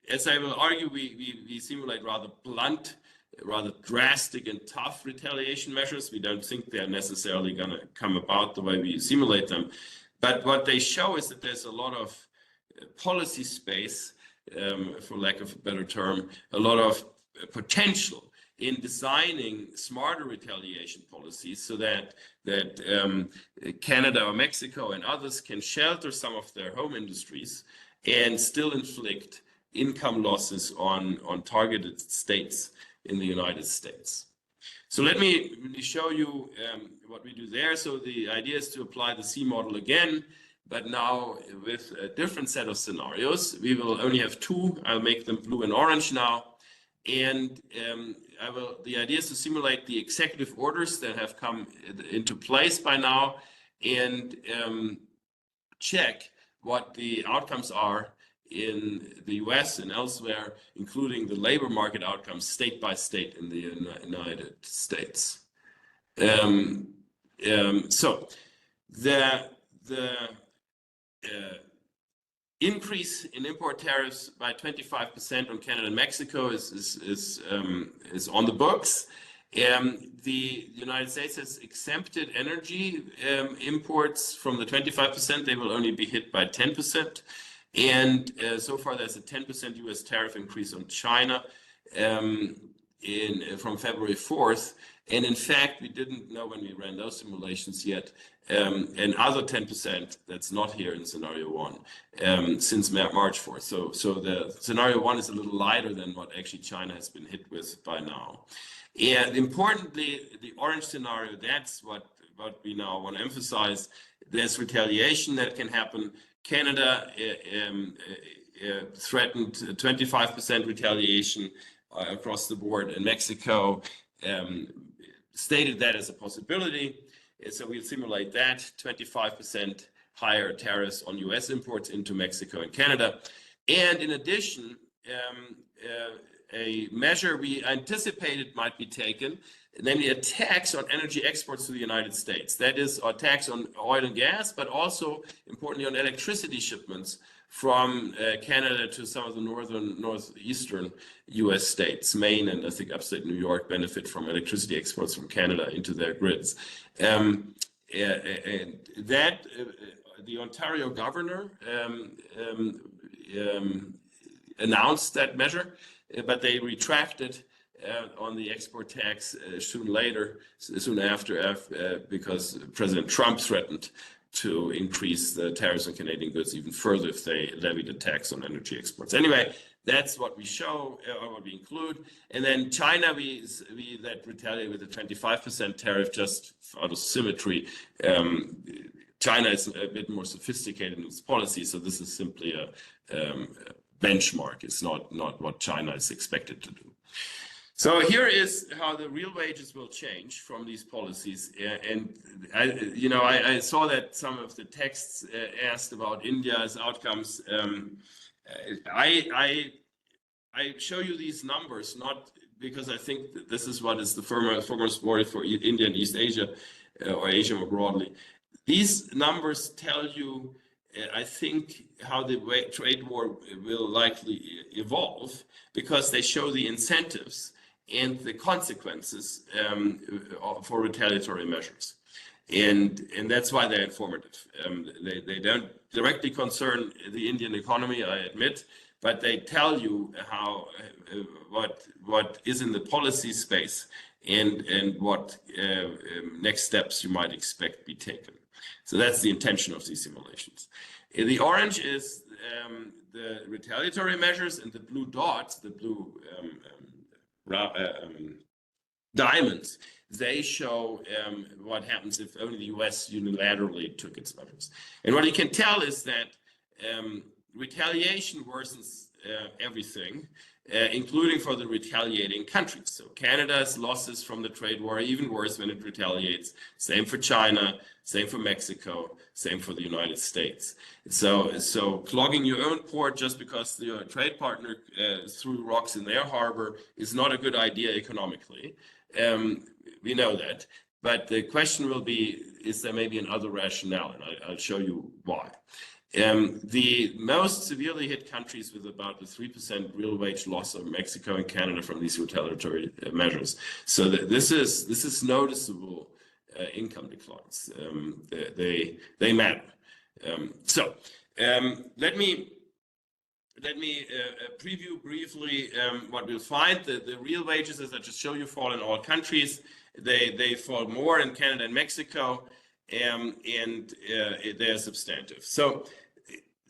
As I will argue, we simulate rather blunt, rather drastic and tough retaliation measures. We don't think they're necessarily going to come about the way we simulate them. But what they show is that there's a lot of policy space, for lack of a better term, a lot of potential in designing smarter retaliation policies so that Canada or Mexico and others can shelter some of their home industries and still inflict income losses on targeted states in the United States. So let me show you what we do there. So the idea is to apply the C model again, but now with a different set of scenarios. We will only have two. I'll make them blue and orange now. And the idea is to simulate the executive orders that have come into place by now and check what the outcomes are in the US and elsewhere, including the labor market outcomes state by state in the United States. So the increase in import tariffs by 25% on Canada and Mexico is on the books. The United States has exempted energy imports from the 25%. They will only be hit by 10%. And so far, there's a 10% US tariff increase on China from February 4th. And in fact, we didn't know when we ran those simulations yet, another 10% that's not here in scenario one since March 4th. So the scenario one is a little lighter than what actually China has been hit with by now. And importantly, the orange scenario, that's what we now want to emphasize. There's retaliation that can happen. Canada threatened 25% retaliation across the board, and Mexico stated that as a possibility. So we'll simulate that 25% higher tariffs on US imports into Mexico and Canada. And in addition, a measure we anticipated might be taken namely a tax on energy exports to the United States. That is a tax on oil and gas, but also importantly on electricity shipments from Canada to some of the northeastern US states. Maine and I think upstate New York benefit from electricity exports from Canada into their grids. And that the Ontario governor announced that measure, but they retracted on the export tax soon after, because President Trump threatened to increase the tariffs on Canadian goods even further if they levied a tax on energy exports. Anyway, that's what we show, or what we include. And then China, we that retaliate with a 25% tariff just out of symmetry. China is a bit more sophisticated in its policy, so this is simply a benchmark. It's not what China is expected to do. So here is how the real wages will change from these policies. And I saw that some of the texts asked about India's outcomes. I show you these numbers not because I think that this is what is the foremost worry for India and East Asia, or Asia more broadly. These numbers tell you, I think, how the trade war will likely evolve, because they show the incentives and the consequences for retaliatory measures. And that's why they're informative. They don't directly concern the Indian economy, I admit, but they tell you how what is in the policy space and what next steps you might expect be taken. So that's the intention of these simulations. The orange is the retaliatory measures, and the blue dots, the blue diamonds, they show what happens if only the US unilaterally took its measures. And what you can tell is that retaliation worsens everything, including for the retaliating countries. So Canada's losses from the trade war are even worse when it retaliates. Same for China, same for Mexico, same for the United States. So clogging your own port just because your trade partner threw rocks in their harbor is not a good idea economically. We know that. But the question will be, is there maybe another rationale? And I'll show you why. The most severely hit countries with about the 3% real wage loss are Mexico and Canada from these retaliatory measures. So this is noticeable income declines. They matter. Let me preview briefly what we'll find. The real wages, as I just showed you, fall in all countries. They fall more in Canada and Mexico, and they're substantive. So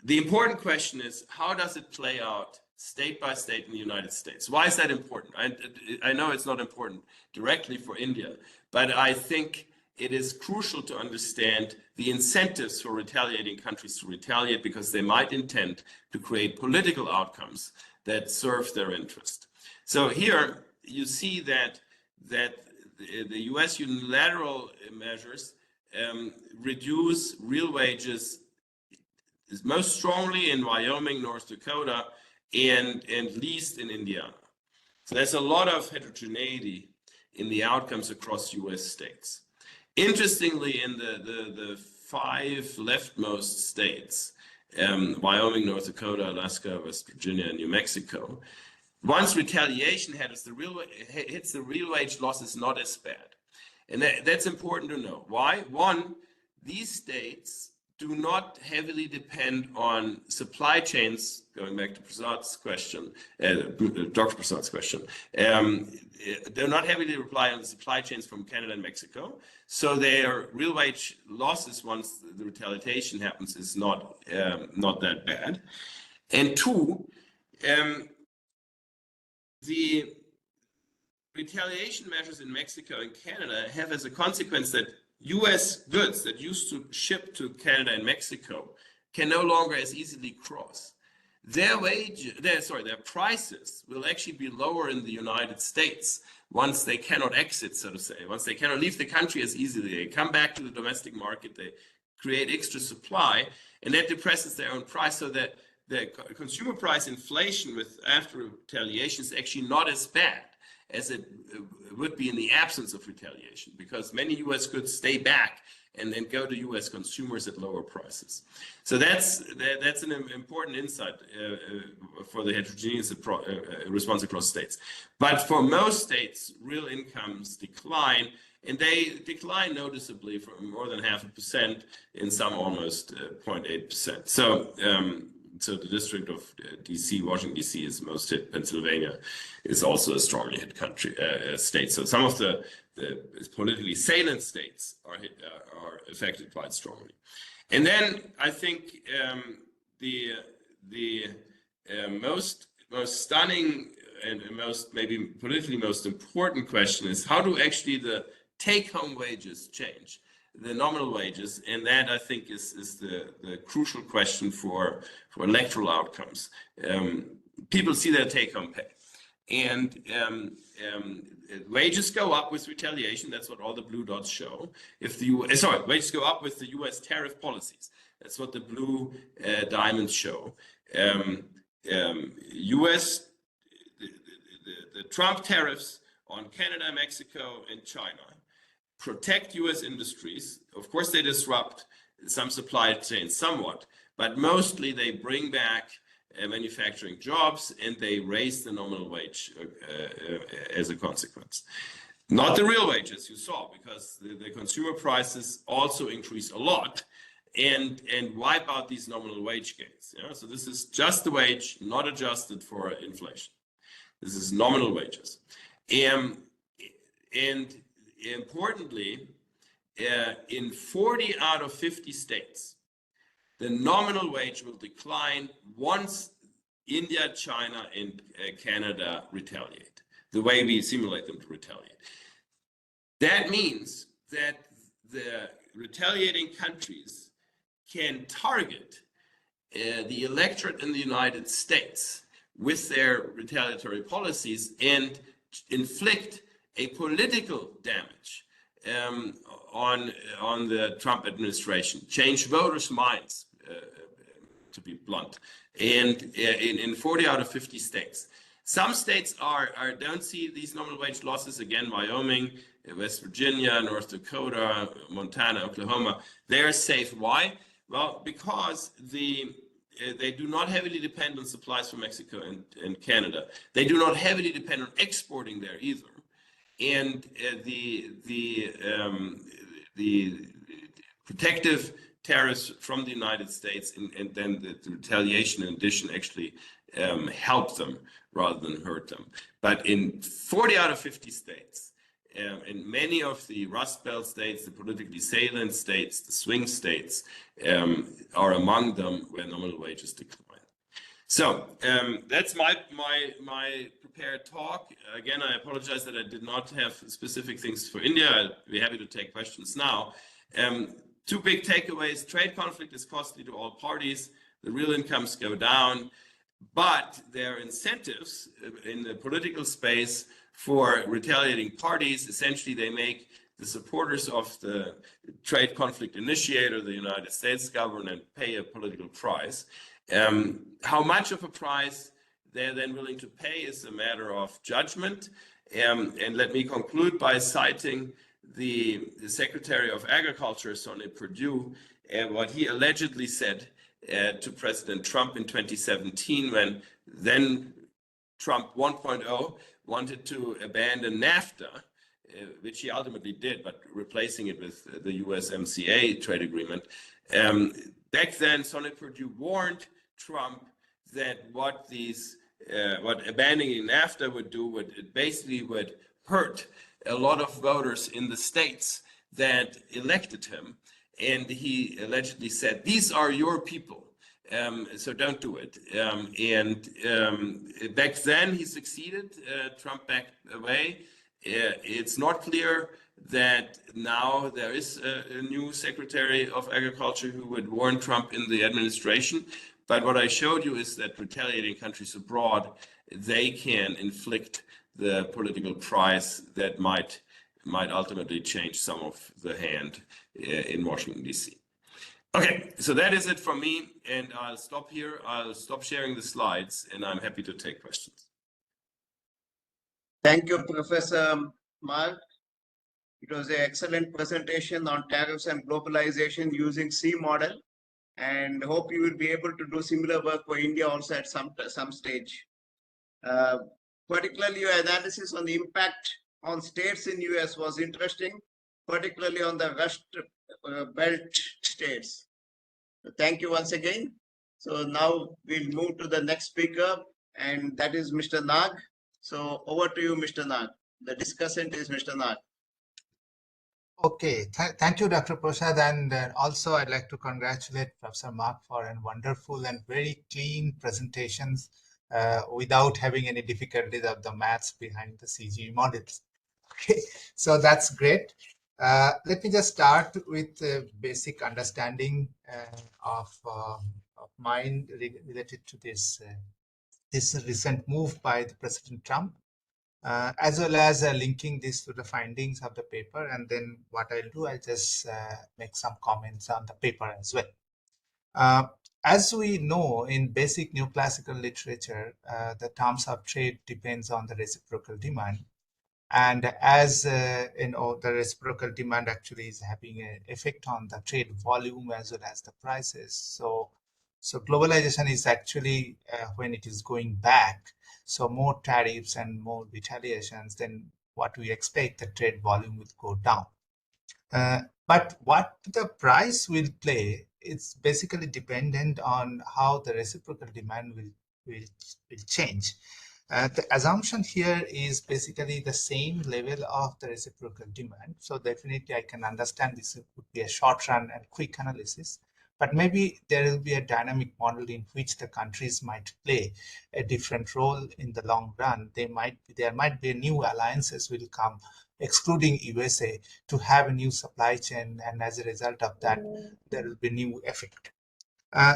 the important question is, how does it play out state by state in the United States? Why is that important? I know it's not important directly for India, but I think it is crucial to understand the incentives for retaliating countries to retaliate, because they might intend to create political outcomes that serve their interest. So here you see that the US unilateral measures reduce real wages most strongly in Wyoming, North Dakota, and least in Indiana. So there's a lot of heterogeneity in the outcomes across US states. Interestingly, in the 5 leftmost states, Wyoming, North Dakota, Alaska, West Virginia, and New Mexico, once retaliation hits the real wage loss is not as bad. And that's important to know. Why? One, these states do not heavily depend on supply chains, going back to Prasad's question, Dr. Prasad's question. They're not heavily rely on the supply chains from Canada and Mexico. So their real wage losses once the retaliation happens is not that bad. And two, the retaliation measures in Mexico and Canada have as a consequence that US goods that used to ship to Canada and Mexico can no longer as easily cross. Their prices will actually be lower in the United States once they cannot exit, so to say, once they cannot leave the country as easily. They come back to the domestic market, they create extra supply, and that depresses their own price, so that the consumer price inflation after retaliation is actually not as bad as it would be in the absence of retaliation, because many US goods stay back and then go to US consumers at lower prices. So that's an important insight for the heterogeneous response across states. But for most states, real incomes decline, and they decline noticeably from more than 0.5%, in some almost 0.8%. So the district of DC, Washington DC, is most hit. Pennsylvania is also a strongly hit state. So some of the politically salient states are affected quite strongly. And then I think the most stunning and maybe politically most important question is, how do actually the take-home wages change, the nominal wages? And that, I think, is the crucial question for electoral outcomes. People see their take-home pay, and wages go up with retaliation. That's what all the blue dots show. If the wages go up with the US tariff policies. That's what the blue diamonds show. The Trump tariffs on Canada, Mexico, and China protect US industries. Of course, they disrupt some supply chains somewhat, but mostly they bring back manufacturing jobs, and they raise the nominal wage as a consequence. Not the real wages you saw, because the consumer prices also increase a lot and wipe out these nominal wage gains. Yeah? So this is just the wage, not adjusted for inflation. This is nominal wages. And importantly, in 40 out of 50 states, the nominal wage will decline once India, China, and Canada retaliate, the way we simulate them to retaliate. That means that the retaliating countries can target the electorate in the United States with their retaliatory policies and inflict a political damage on the Trump administration, change voters' minds, to be blunt, and in 40 out of 50 states. Some states don't see these nominal wage losses. Again, Wyoming, West Virginia, North Dakota, Montana, Oklahoma, they're safe. Why? Well, because they do not heavily depend on supplies from Mexico and Canada. They do not heavily depend on exporting there either. And the protective tariffs from the United States and then the retaliation in addition actually help them rather than hurt them. But in 40 out of 50 states, in many of the Rust Belt states, the politically salient states, the swing states are among them where nominal wages decline. So that's my prepared talk. Again, I apologize that I did not have specific things for India. I'd be happy to take questions now. Two big takeaways: trade conflict is costly to all parties. The real incomes go down, but there are incentives in the political space for retaliating parties. Essentially, they make the supporters of the trade conflict initiator, the United States government, pay a political price. How much of a price they're then willing to pay is a matter of judgment. And let me conclude by citing the Secretary of Agriculture, Sonny Perdue, what he allegedly said to President Trump in 2017, when then Trump 1.0 wanted to abandon NAFTA, which he ultimately did, but replacing it with the USMCA trade agreement. Back then, Sonny Perdue warned Trump that what abandoning NAFTA would do it basically would hurt a lot of voters in the states that elected him. And he allegedly said, "These are your people, so don't do it." Back then he succeeded. Trump backed away. It's not clear that now there is a new Secretary of Agriculture who would warn Trump in the administration. But what I showed you is that retaliating countries abroad, they can inflict the political price that might ultimately change some of the hand in Washington, D.C. Okay, so that is it from me, and I'll stop here. I'll stop sharing the slides, and I'm happy to take questions. Thank you, Professor Mark. It was an excellent presentation on tariffs and globalization using C model, and hope you will be able to do similar work for India also at some stage. Particularly your analysis on the impact on states in US was interesting, particularly on the Rust Belt states. Thank you once again. So now we'll move to the next speaker, and that is Mr. Nag. So over to you, Mr. Nag. The discussant is Mr. Nag. Okay, thank you, Dr. Prasad, and also I'd like to congratulate Professor Mark for a wonderful and very clean presentations without having any difficulties of the maths behind the CG models. Okay, so that's great. Let me just start with a basic understanding of mine related to this recent move by the President Trump. As well as linking this to the findings of the paper. And then what I'll do, I'll just make some comments on the paper as well. As we know, in basic neoclassical literature, the terms of trade depends on the reciprocal demand. And as the reciprocal demand actually is having an effect on the trade volume as well as the prices. So globalization is actually when it is going back, so more tariffs and more retaliations, then what we expect, the trade volume will go down. But what the price will play, it's basically dependent on how the reciprocal demand will change. The assumption here is basically the same level of the reciprocal demand. So definitely I can understand this would be a short run and quick analysis, but maybe there will be a dynamic model in which the countries might play a different role in the long run. There might be new alliances will come, excluding USA, to have a new supply chain, and as a result of that, there will be new effect.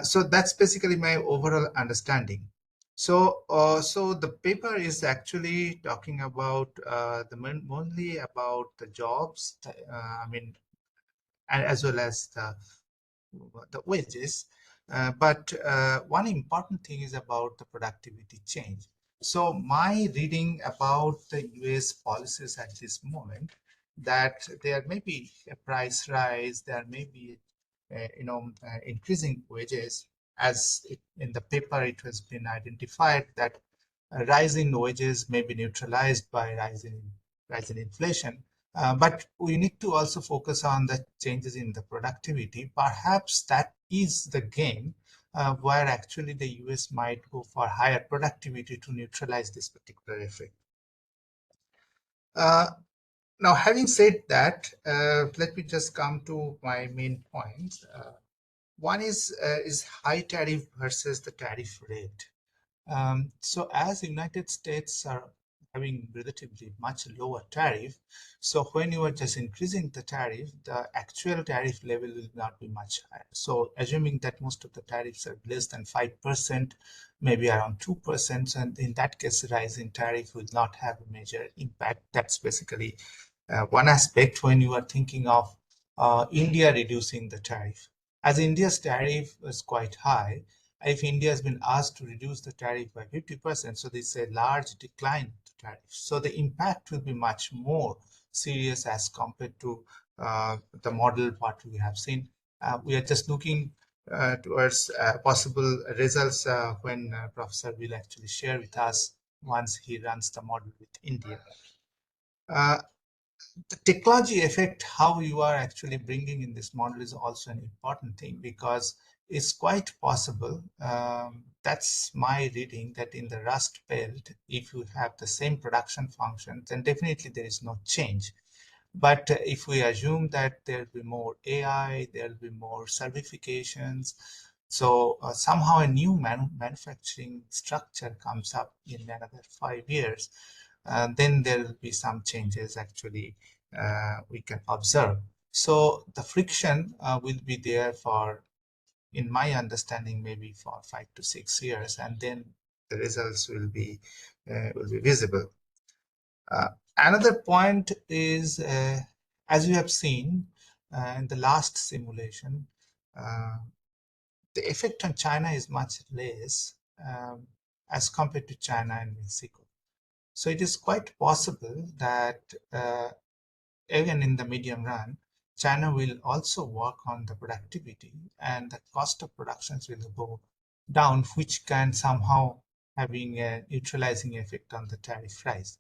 So that's basically my overall understanding. So the paper is actually talking about mainly about the jobs, I mean, as well as the wages. But one important thing is about the productivity change. So my reading about the US policies at this moment, that there may be a price rise, there may be increasing wages. As in the paper, it has been identified that a rise in wages may be neutralized by rise in inflation. But we need to also focus on the changes in the productivity. Perhaps that is the game where actually the US might go for higher productivity to neutralize this particular effect. Now, having said that, let me just come to my main points. One is high tariff versus the tariff rate. So as United States are having relatively much lower tariff, so when you are just increasing the tariff, the actual tariff level will not be much higher. So assuming that most of the tariffs are less than 5%, maybe around 2%, and in that case, rise in tariff will not have a major impact. That's basically one aspect when you are thinking of India reducing the tariff. As India's tariff is quite high, if India has been asked to reduce the tariff by 50%, so this is a large decline in the tariff. So the impact will be much more serious as compared to the model what we have seen. We are just looking towards possible results when Professor will actually share with us once he runs the model with India. The technology effect, how you are actually bringing in this model, is also an important thing, because it's quite possible, that's my reading, that in the Rust Belt, if you have the same production function, then definitely there is no change. But if we assume that there will be more AI, there will be more certifications, so somehow a new manufacturing structure comes up in another 5 years, then there will be some changes actually we can observe. So the friction will be there for, in my understanding, maybe for 5 to 6 years, and then the results will be visible. Another point is, as you have seen in the last simulation, the effect on China is much less as compared to China and Mexico. So it is quite possible that even in the medium run, China will also work on the productivity and the cost of productions will go down, which can somehow having a neutralizing effect on the tariff rise.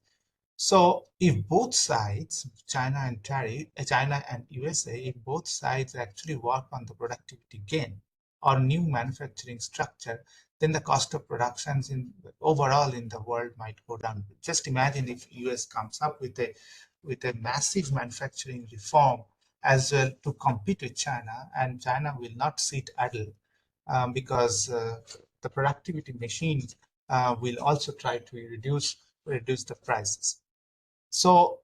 So if both sides, China and USA, if both sides actually work on the productivity gain or new manufacturing structure, then the cost of productions in overall in the world might go down. Just imagine if US comes up with a massive manufacturing reform as well to compete with China, and China will not sit idle because the productivity machine will also try to reduce the prices. So,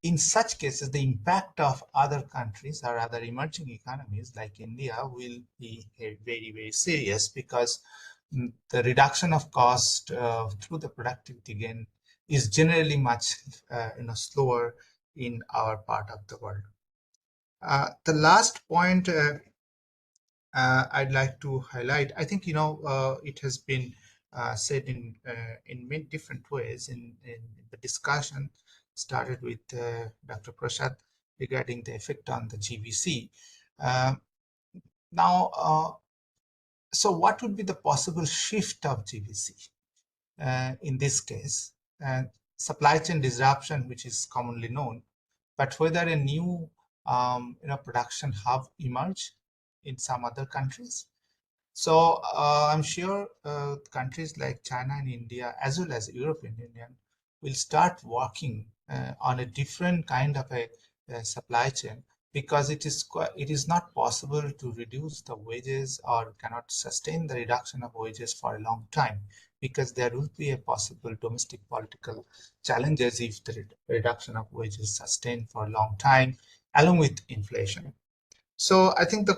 in such cases, the impact of other countries or other emerging economies like India will be very, very serious because the reduction of cost through the productivity gain is generally much slower in our part of the world. The last point I'd like to highlight, I think it has been said in many different ways in the discussion started with Dr. Prasad regarding the effect on the GVC. So what would be the possible shift of GVC in this case? Supply chain disruption, which is commonly known, but whether a new production hub emerge in some other countries. So I'm sure countries like China and India, as well as European Union, will start working on a different kind of a supply chain because it is not possible to reduce the wages or cannot sustain the reduction of wages for a long time because there will be a possible domestic political challenges if the reduction of wages sustained for a long time along with inflation. So I think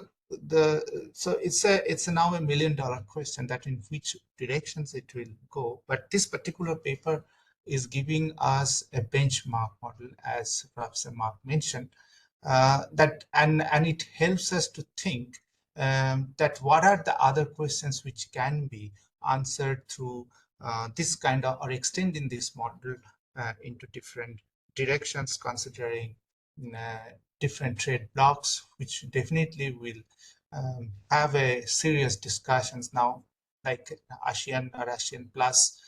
so it's now $1 million question that in which directions it will go. But this particular paper is giving us a benchmark model, as Professor Marc mentioned, that and it helps us to think that what are the other questions which can be answered through this kind of or extending this model into different directions, considering different trade blocks, which definitely will have a serious discussions now, like ASEAN or ASEAN Plus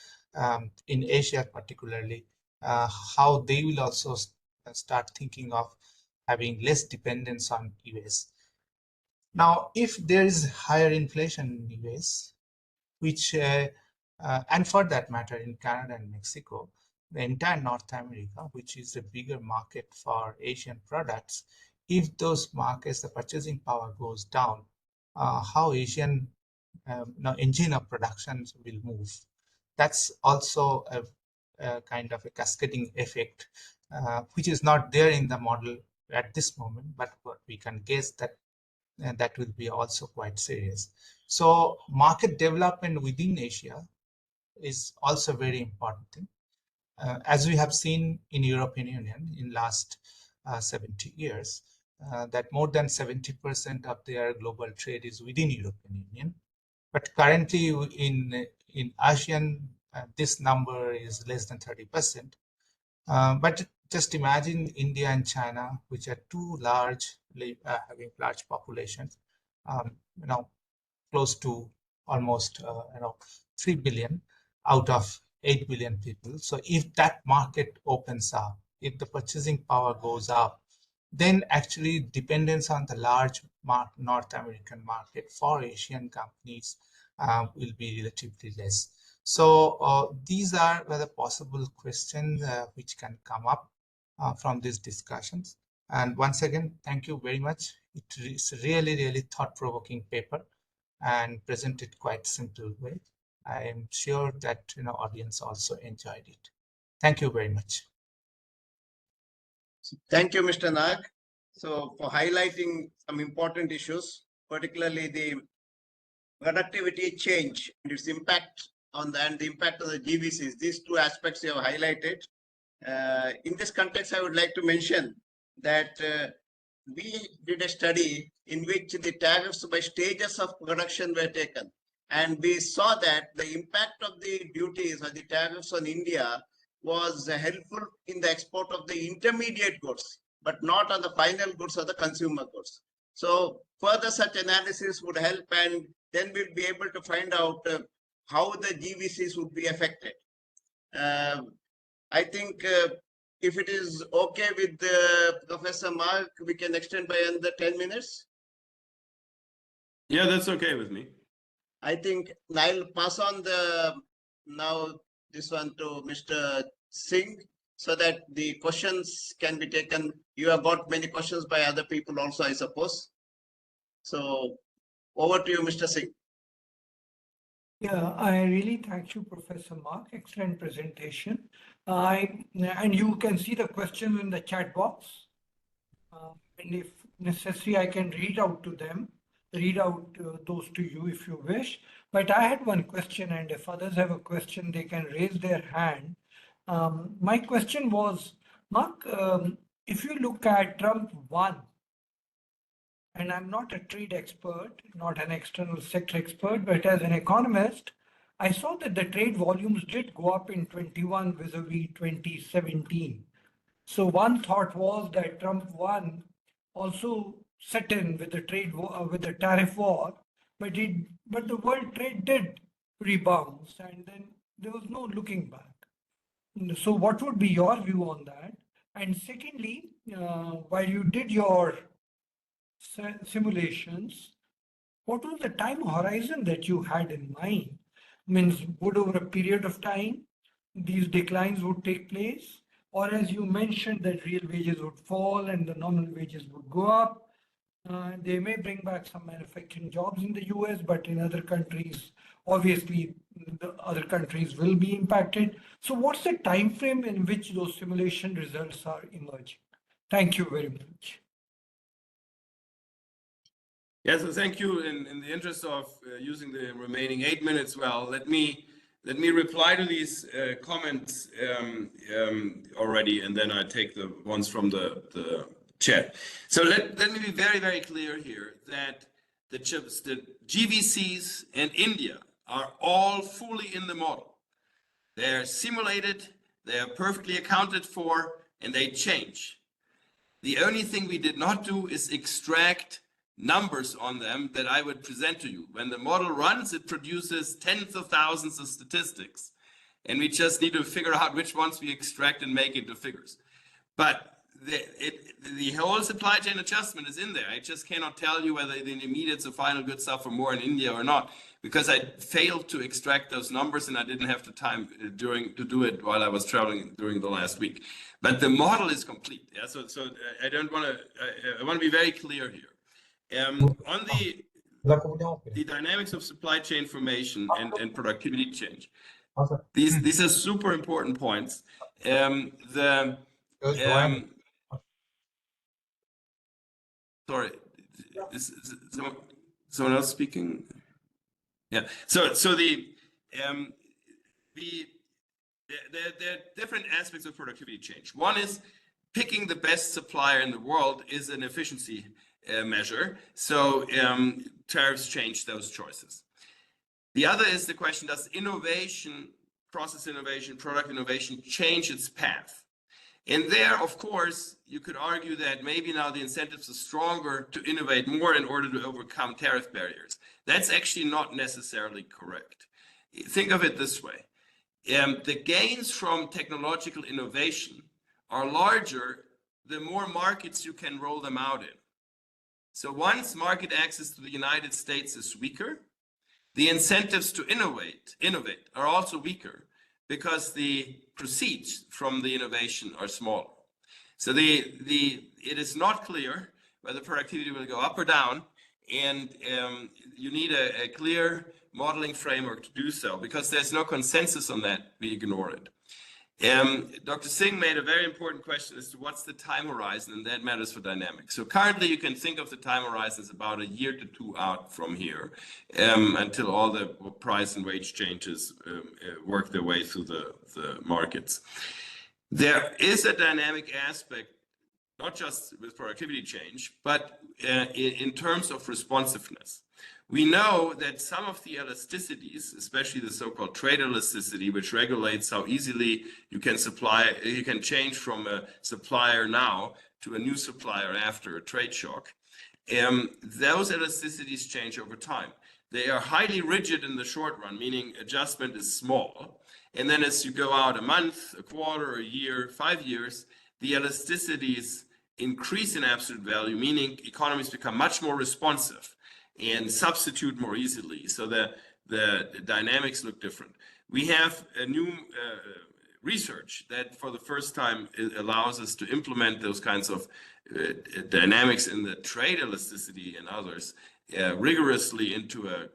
in Asia particularly, how they will also start thinking of having less dependence on US. Now, if there is higher inflation in US, which and for that matter in Canada and Mexico, the entire North America, which is a bigger market for Asian products, if those markets, the purchasing power goes down, how Asian engine of production will move. That's also a kind of a cascading effect, which is not there in the model at this moment, but what we can guess that that will be also quite serious. So market development within Asia is also a very important thing. As we have seen in European Union in last 70 years, that more than 70% of their global trade is within European Union. But currently in ASEAN, this number is less than 30%. But just imagine India and China, which are too large, having large populations, close to almost 3 billion out of 8 billion people. So if that market opens up, if the purchasing power goes up, then actually dependence on the large North American market for Asian companies will be relatively less. So these are the possible questions which can come up from these discussions. And once again, thank you very much. It is really, really thought-provoking paper and presented quite simple way. I am sure that audience also enjoyed it. Thank you very much. Thank you, Mr. Nag. So for highlighting some important issues, particularly the productivity change and its impact on and the impact of the GVCs, these two aspects you have highlighted. In this context, I would like to mention that we did a study in which the tariffs by stages of production were taken. And we saw that the impact of the duties or the tariffs on India was helpful in the export of the intermediate goods, but not on the final goods or the consumer goods. So further such analysis would help, and then we'll be able to find out how the GVCs would be affected. I think if it is okay with Professor Mark, we can extend by another 10 minutes. Yeah, that's okay with me. I think I'll pass on this one to Mr. Singh so that the questions can be taken. You have got many questions by other people also, I suppose. So over to you, Mr. Singh. Yeah, I really thank you, Professor Mark. Excellent presentation. And you can see the questions in the chat box. And if necessary, I can read out those to you if you wish. But I had one question, and if others have a question, they can raise their hand. My question was, Mark, if you look at Trump 1, and I'm not a trade expert, not an external sector expert, but as an economist, I saw that the trade volumes did go up in 21 vis-a-vis 2017. So one thought was that Trump 1 also set in with the tariff war, but the world trade did rebound, and then there was no looking back. So what would be your view on that? And secondly, while you did your simulations, what was the time horizon that you had in mind? Means would over a period of time these declines would take place, or as you mentioned that real wages would fall and the nominal wages would go up. They may bring back some manufacturing jobs in the US, but in other countries, obviously the other countries will be impacted. So what's the time frame in which those simulation results are emerging? Thank you very much. Yeah, so thank you. In the interest of using the remaining 8 minutes well, let me reply to these comments already, and then I take the ones from the chat. So let me be very, very clear here that the GVCs and India are all fully in the model. They're simulated, they are perfectly accounted for, and they change. The only thing we did not do is extract numbers on them that I would present to you. When the model runs, it produces tens of thousands of statistics, and we just need to figure out which ones we extract and make into figures. But the whole supply chain adjustment is in there. I just cannot tell you whether the intermediates or final goods suffer more in India or not, because I failed to extract those numbers and I didn't have the time to do it while I was traveling during the last week. But the model is complete. Yeah, so I don't want to. I want to be very clear here. On the dynamics of supply chain formation and productivity change, these are super important points. Sorry, is someone else speaking? Yeah. So there are different aspects of productivity change. One is picking the best supplier in the world is an efficiency measure. So tariffs change those choices. The other is the question: does innovation, process innovation, product innovation change its path? And there, of course, you could argue that maybe now the incentives are stronger to innovate more in order to overcome tariff barriers. That's actually not necessarily correct. Think of it this way. The gains from technological innovation are larger the more markets you can roll them out in. So once market access to the United States is weaker, the incentives to innovate are also weaker, because the proceeds from the innovation are smaller. So it is not clear whether productivity will go up or down, and you need a clear modeling framework to do so. Because there's no consensus on that, we ignore it. Dr. Singh made a very important question as to what's the time horizon, and that matters for dynamics. So currently you can think of the time horizon as about a year to two out from here, until all the price and wage changes work their way through the markets. There is a dynamic aspect, not just with productivity change, but in terms of responsiveness. We know that some of the elasticities, especially the so-called trade elasticity, which regulates how easily you can change from a supplier now to a new supplier after a trade shock. Those elasticities change over time. They are highly rigid in the short run, meaning adjustment is small. And then as you go out a month, a quarter, a year, 5 years, the elasticities increase in absolute value, meaning economies become much more responsive and substitute more easily. So the dynamics look different. We have a new research that for the first time allows us to implement those kinds of dynamics in the trade elasticity and others rigorously into a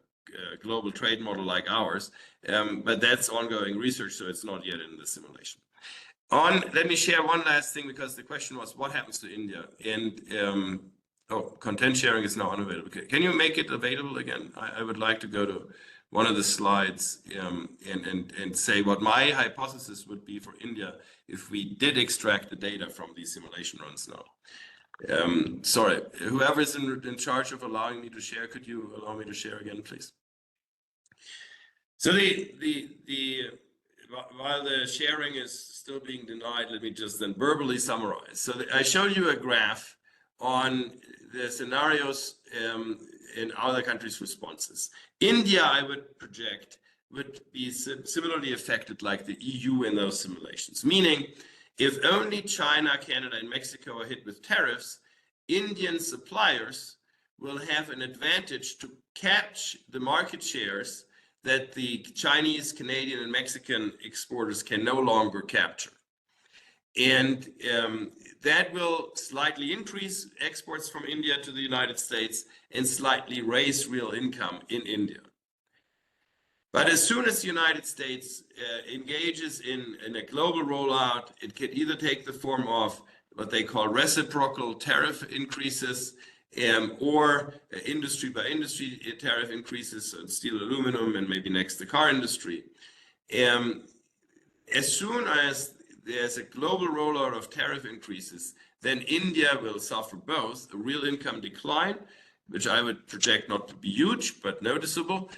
global trade model like ours. But that's ongoing research, so it's not yet in the simulation. Let me share one last thing, because the question was, what happens to India? And content sharing is now unavailable. Okay. Can you make it available again? I would like to go to one of the slides and say what my hypothesis would be for India if we did extract the data from these simulation runs now. Sorry, whoever is in charge of allowing me to share, could you allow me to share again, please? So while the sharing is still being denied, let me just then verbally summarize. So I showed you a graph on the scenarios in other countries' responses. India, I would project, would be similarly affected like the EU in those simulations, meaning if only China, Canada, and Mexico are hit with tariffs, Indian suppliers will have an advantage to catch the market shares that the Chinese, Canadian, and Mexican exporters can no longer capture. And that will slightly increase exports from India to the United States and slightly raise real income in India. But as soon as the United States engages in a global rollout, it can either take the form of what they call reciprocal tariff increases or industry by industry tariff increases on steel, aluminum, and maybe next the car industry. As soon as there's a global rollout of tariff increases, then India will suffer both a real income decline, which I would project not to be huge, but noticeable,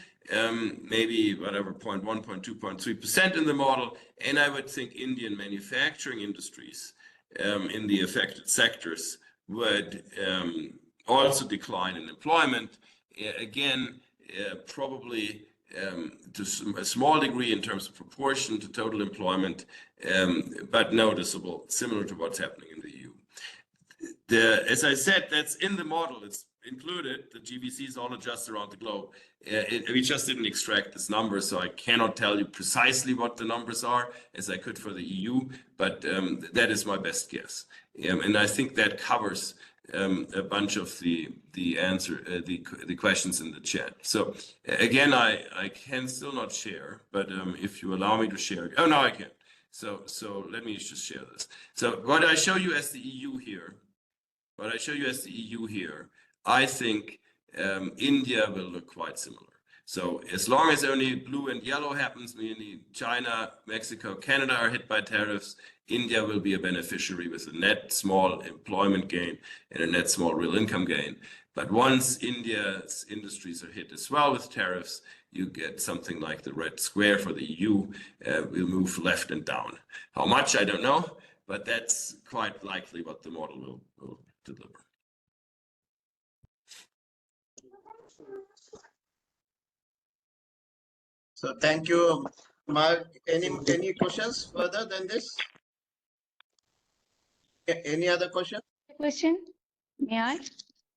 maybe whatever, 0.1, 0.2, 0.3% in the model. And I would think Indian manufacturing industries in the affected sectors would also decline in employment. Again, probably to a small degree in terms of proportion to total employment, but noticeable, similar to what's happening in the EU. As I said, that's in the model. It's included. The GVCs all adjust around the globe. We just didn't extract this number, so I cannot tell you precisely what the numbers are, as I could for the EU, but that is my best guess. And I think that covers a bunch of the questions in the chat. So again, I can still not share, but if you allow me to share, oh no, I can. So let me just share this. So what I show you as the EU here, I think India will look quite similar. So as long as only blue and yellow happens, meaning China, Mexico, Canada are hit by tariffs, India will be a beneficiary with a net small employment gain and a net small real income gain. But once India's industries are hit as well with tariffs, you get something like the red square for the EU. We'll move left and down. How much, I don't know, but that's quite likely what the model will deliver. So thank you, Mark. Any questions further than this? Any other question? Question? May I?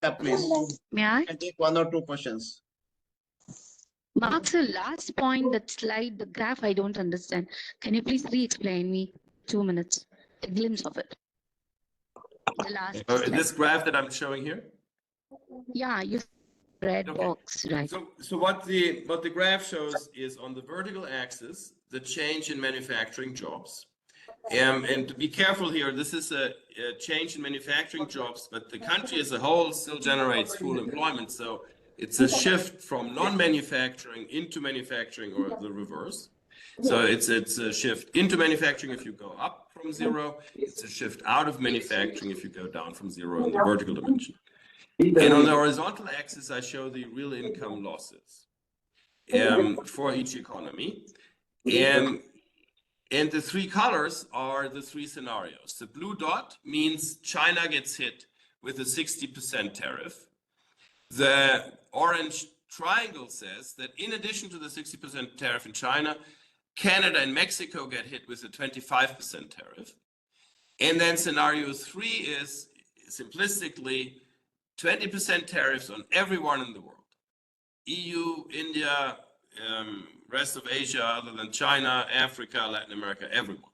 Yeah, please. May I? I take 1 or 2 questions. Mark's the last point, that slide, the graph, I don't understand. Can you please re-explain me? 2 minutes. A glimpse of it. The last slide. This graph that I'm showing here? Yeah, you red Okay. box, right? So what the graph shows is on the vertical axis, the change in manufacturing jobs. And to be careful here, this is a change in manufacturing jobs, but the country as a whole still generates full employment. So it's a shift from non-manufacturing into manufacturing, or the reverse. So it's a shift into manufacturing if you go up from zero. It's a shift out of manufacturing if you go down from zero in the vertical dimension. And on the horizontal axis, I show the real income losses for each economy. And the three colors are the three scenarios. The blue dot means China gets hit with a 60% tariff. The orange triangle says that in addition to the 60% tariff in China, Canada and Mexico get hit with a 25% tariff. And then scenario 3 is simplistically 20% tariffs on everyone in the world. EU, India, rest of Asia other than China, Africa, Latin America, everyone.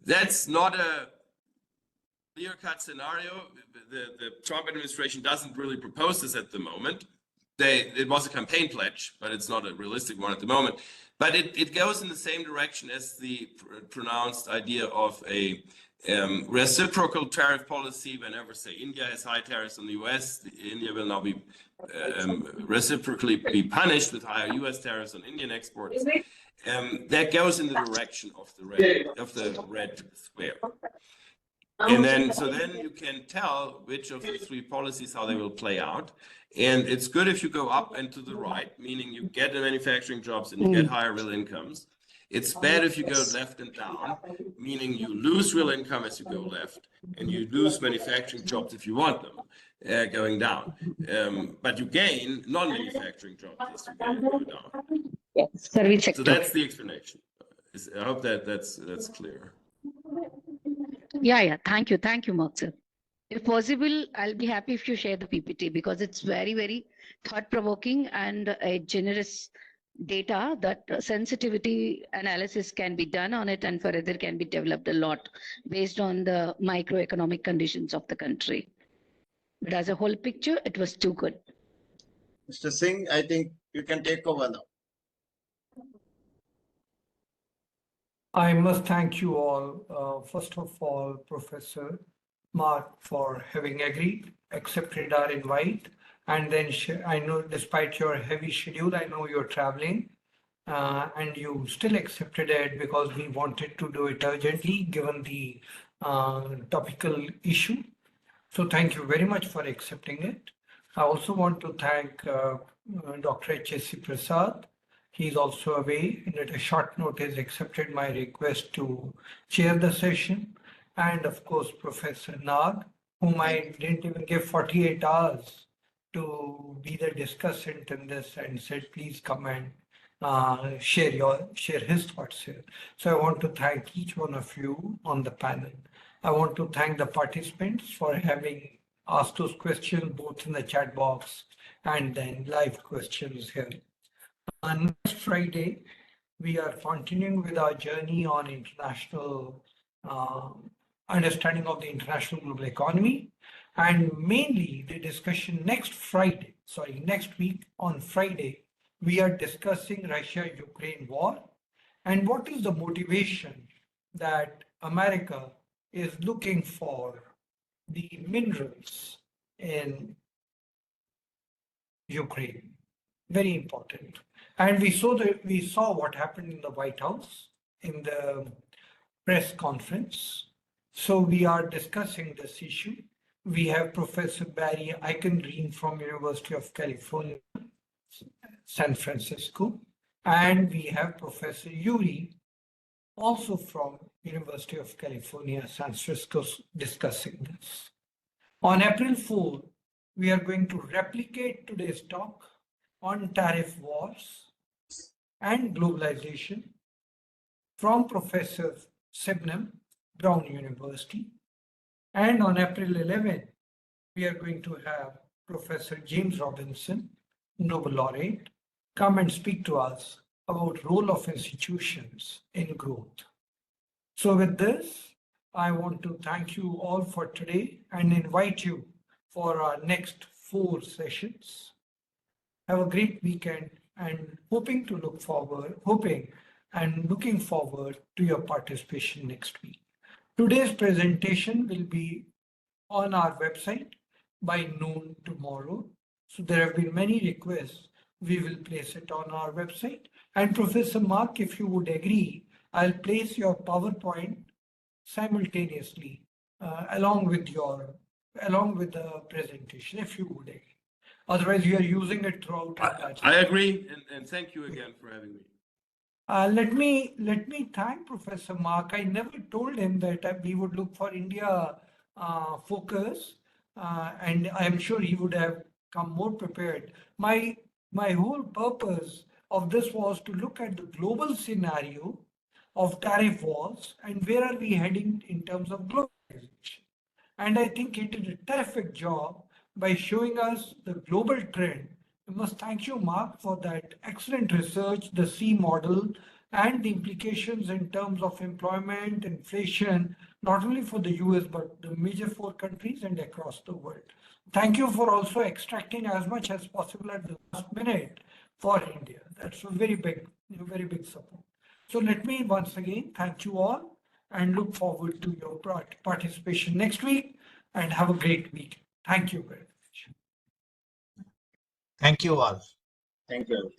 That's not a clear-cut scenario. The Trump administration doesn't really propose this at the moment. It was a campaign pledge, but it's not a realistic one at the moment. But it goes in the same direction as the pronounced idea of a reciprocal tariff policy. Whenever, say, India has high tariffs on the US, India will now be reciprocally be punished with higher US tariffs on Indian exports. That goes in the direction of the red square. And then, so then you can tell which of the three policies, how they will play out. And it's good if you go up and to the right, meaning you get the manufacturing jobs and you get higher real incomes. It's bad if you go left and down, meaning you lose real income as you go left, and you lose manufacturing jobs if you want them going down. But you gain non-manufacturing jobs as you go down. Yes, service So sector. that's the explanation. I hope that's clear. Yeah. Thank you, Mark sir. If possible, I'll be happy if you share the PPT because it's very, very thought-provoking and a generous data that sensitivity analysis can be done on it and further can be developed a lot based on the microeconomic conditions of the country. But as a whole picture, it was too good. Mr. Singh, I think you can take over now. I must thank you all. First of all, Professor Mark, for having accepted our invite. And then I know despite your heavy schedule, I know you're traveling and you still accepted it because we wanted to do it urgently given the topical issue. So thank you very much for accepting it. I also want to thank Dr. H.A.C. Prasad. He's also away and at a short notice accepted my request to chair the session. And of course, Professor Nag, whom I didn't even give 48 hours to be the discussant in this and said, please come and share his thoughts here. So I want to thank each one of you on the panel. I want to thank the participants for having asked those questions both in the chat box and then live questions here. On next Friday, we are continuing with our journey on international understanding of the international global economy, and mainly the discussion next week on Friday, we are discussing Russia-Ukraine war and what is the motivation that America is looking for the minerals in Ukraine. Very important. And we saw what happened in the White House in the press conference. So we are discussing this issue. We have Professor Barry Eichengreen from University of California, San Francisco, and we have Professor Yuri, also from University of California, San Francisco, discussing this. On April 4, we are going to replicate today's talk on tariff wars and globalization from Professor Sibnam, Brown University. And on April 11, we are going to have Professor James Robinson, Nobel laureate, come and speak to us about role of institutions in growth. So with this, I want to thank you all for today and invite you for our next 4 sessions. Have a great weekend and looking forward to your participation next week. Today's presentation will be on our website by noon tomorrow. So there have been many requests. We will place it on our website. And Professor Mark, if you would agree, I'll place your PowerPoint simultaneously along with your along with the presentation, if you would agree. Otherwise, you are using it throughout. I agree, and thank you again for having me. Let me thank Professor Mark. I never told him that we would look for India focus, and I am sure he would have come more prepared. My whole purpose of this was to look at the global scenario of tariff wars and where are we heading in terms of globalization. And I think he did a terrific job by showing us the global trend. I must thank you, Mark, for that excellent research, the C model, and the implications in terms of employment, inflation, not only for the US, but the major 4 countries and across the world. Thank you for also extracting as much as possible at the last minute for India. That's a very big support. So let me once again thank you all and look forward to your participation next week, and have a great week. Thank you very much. Thank you all. Thank you.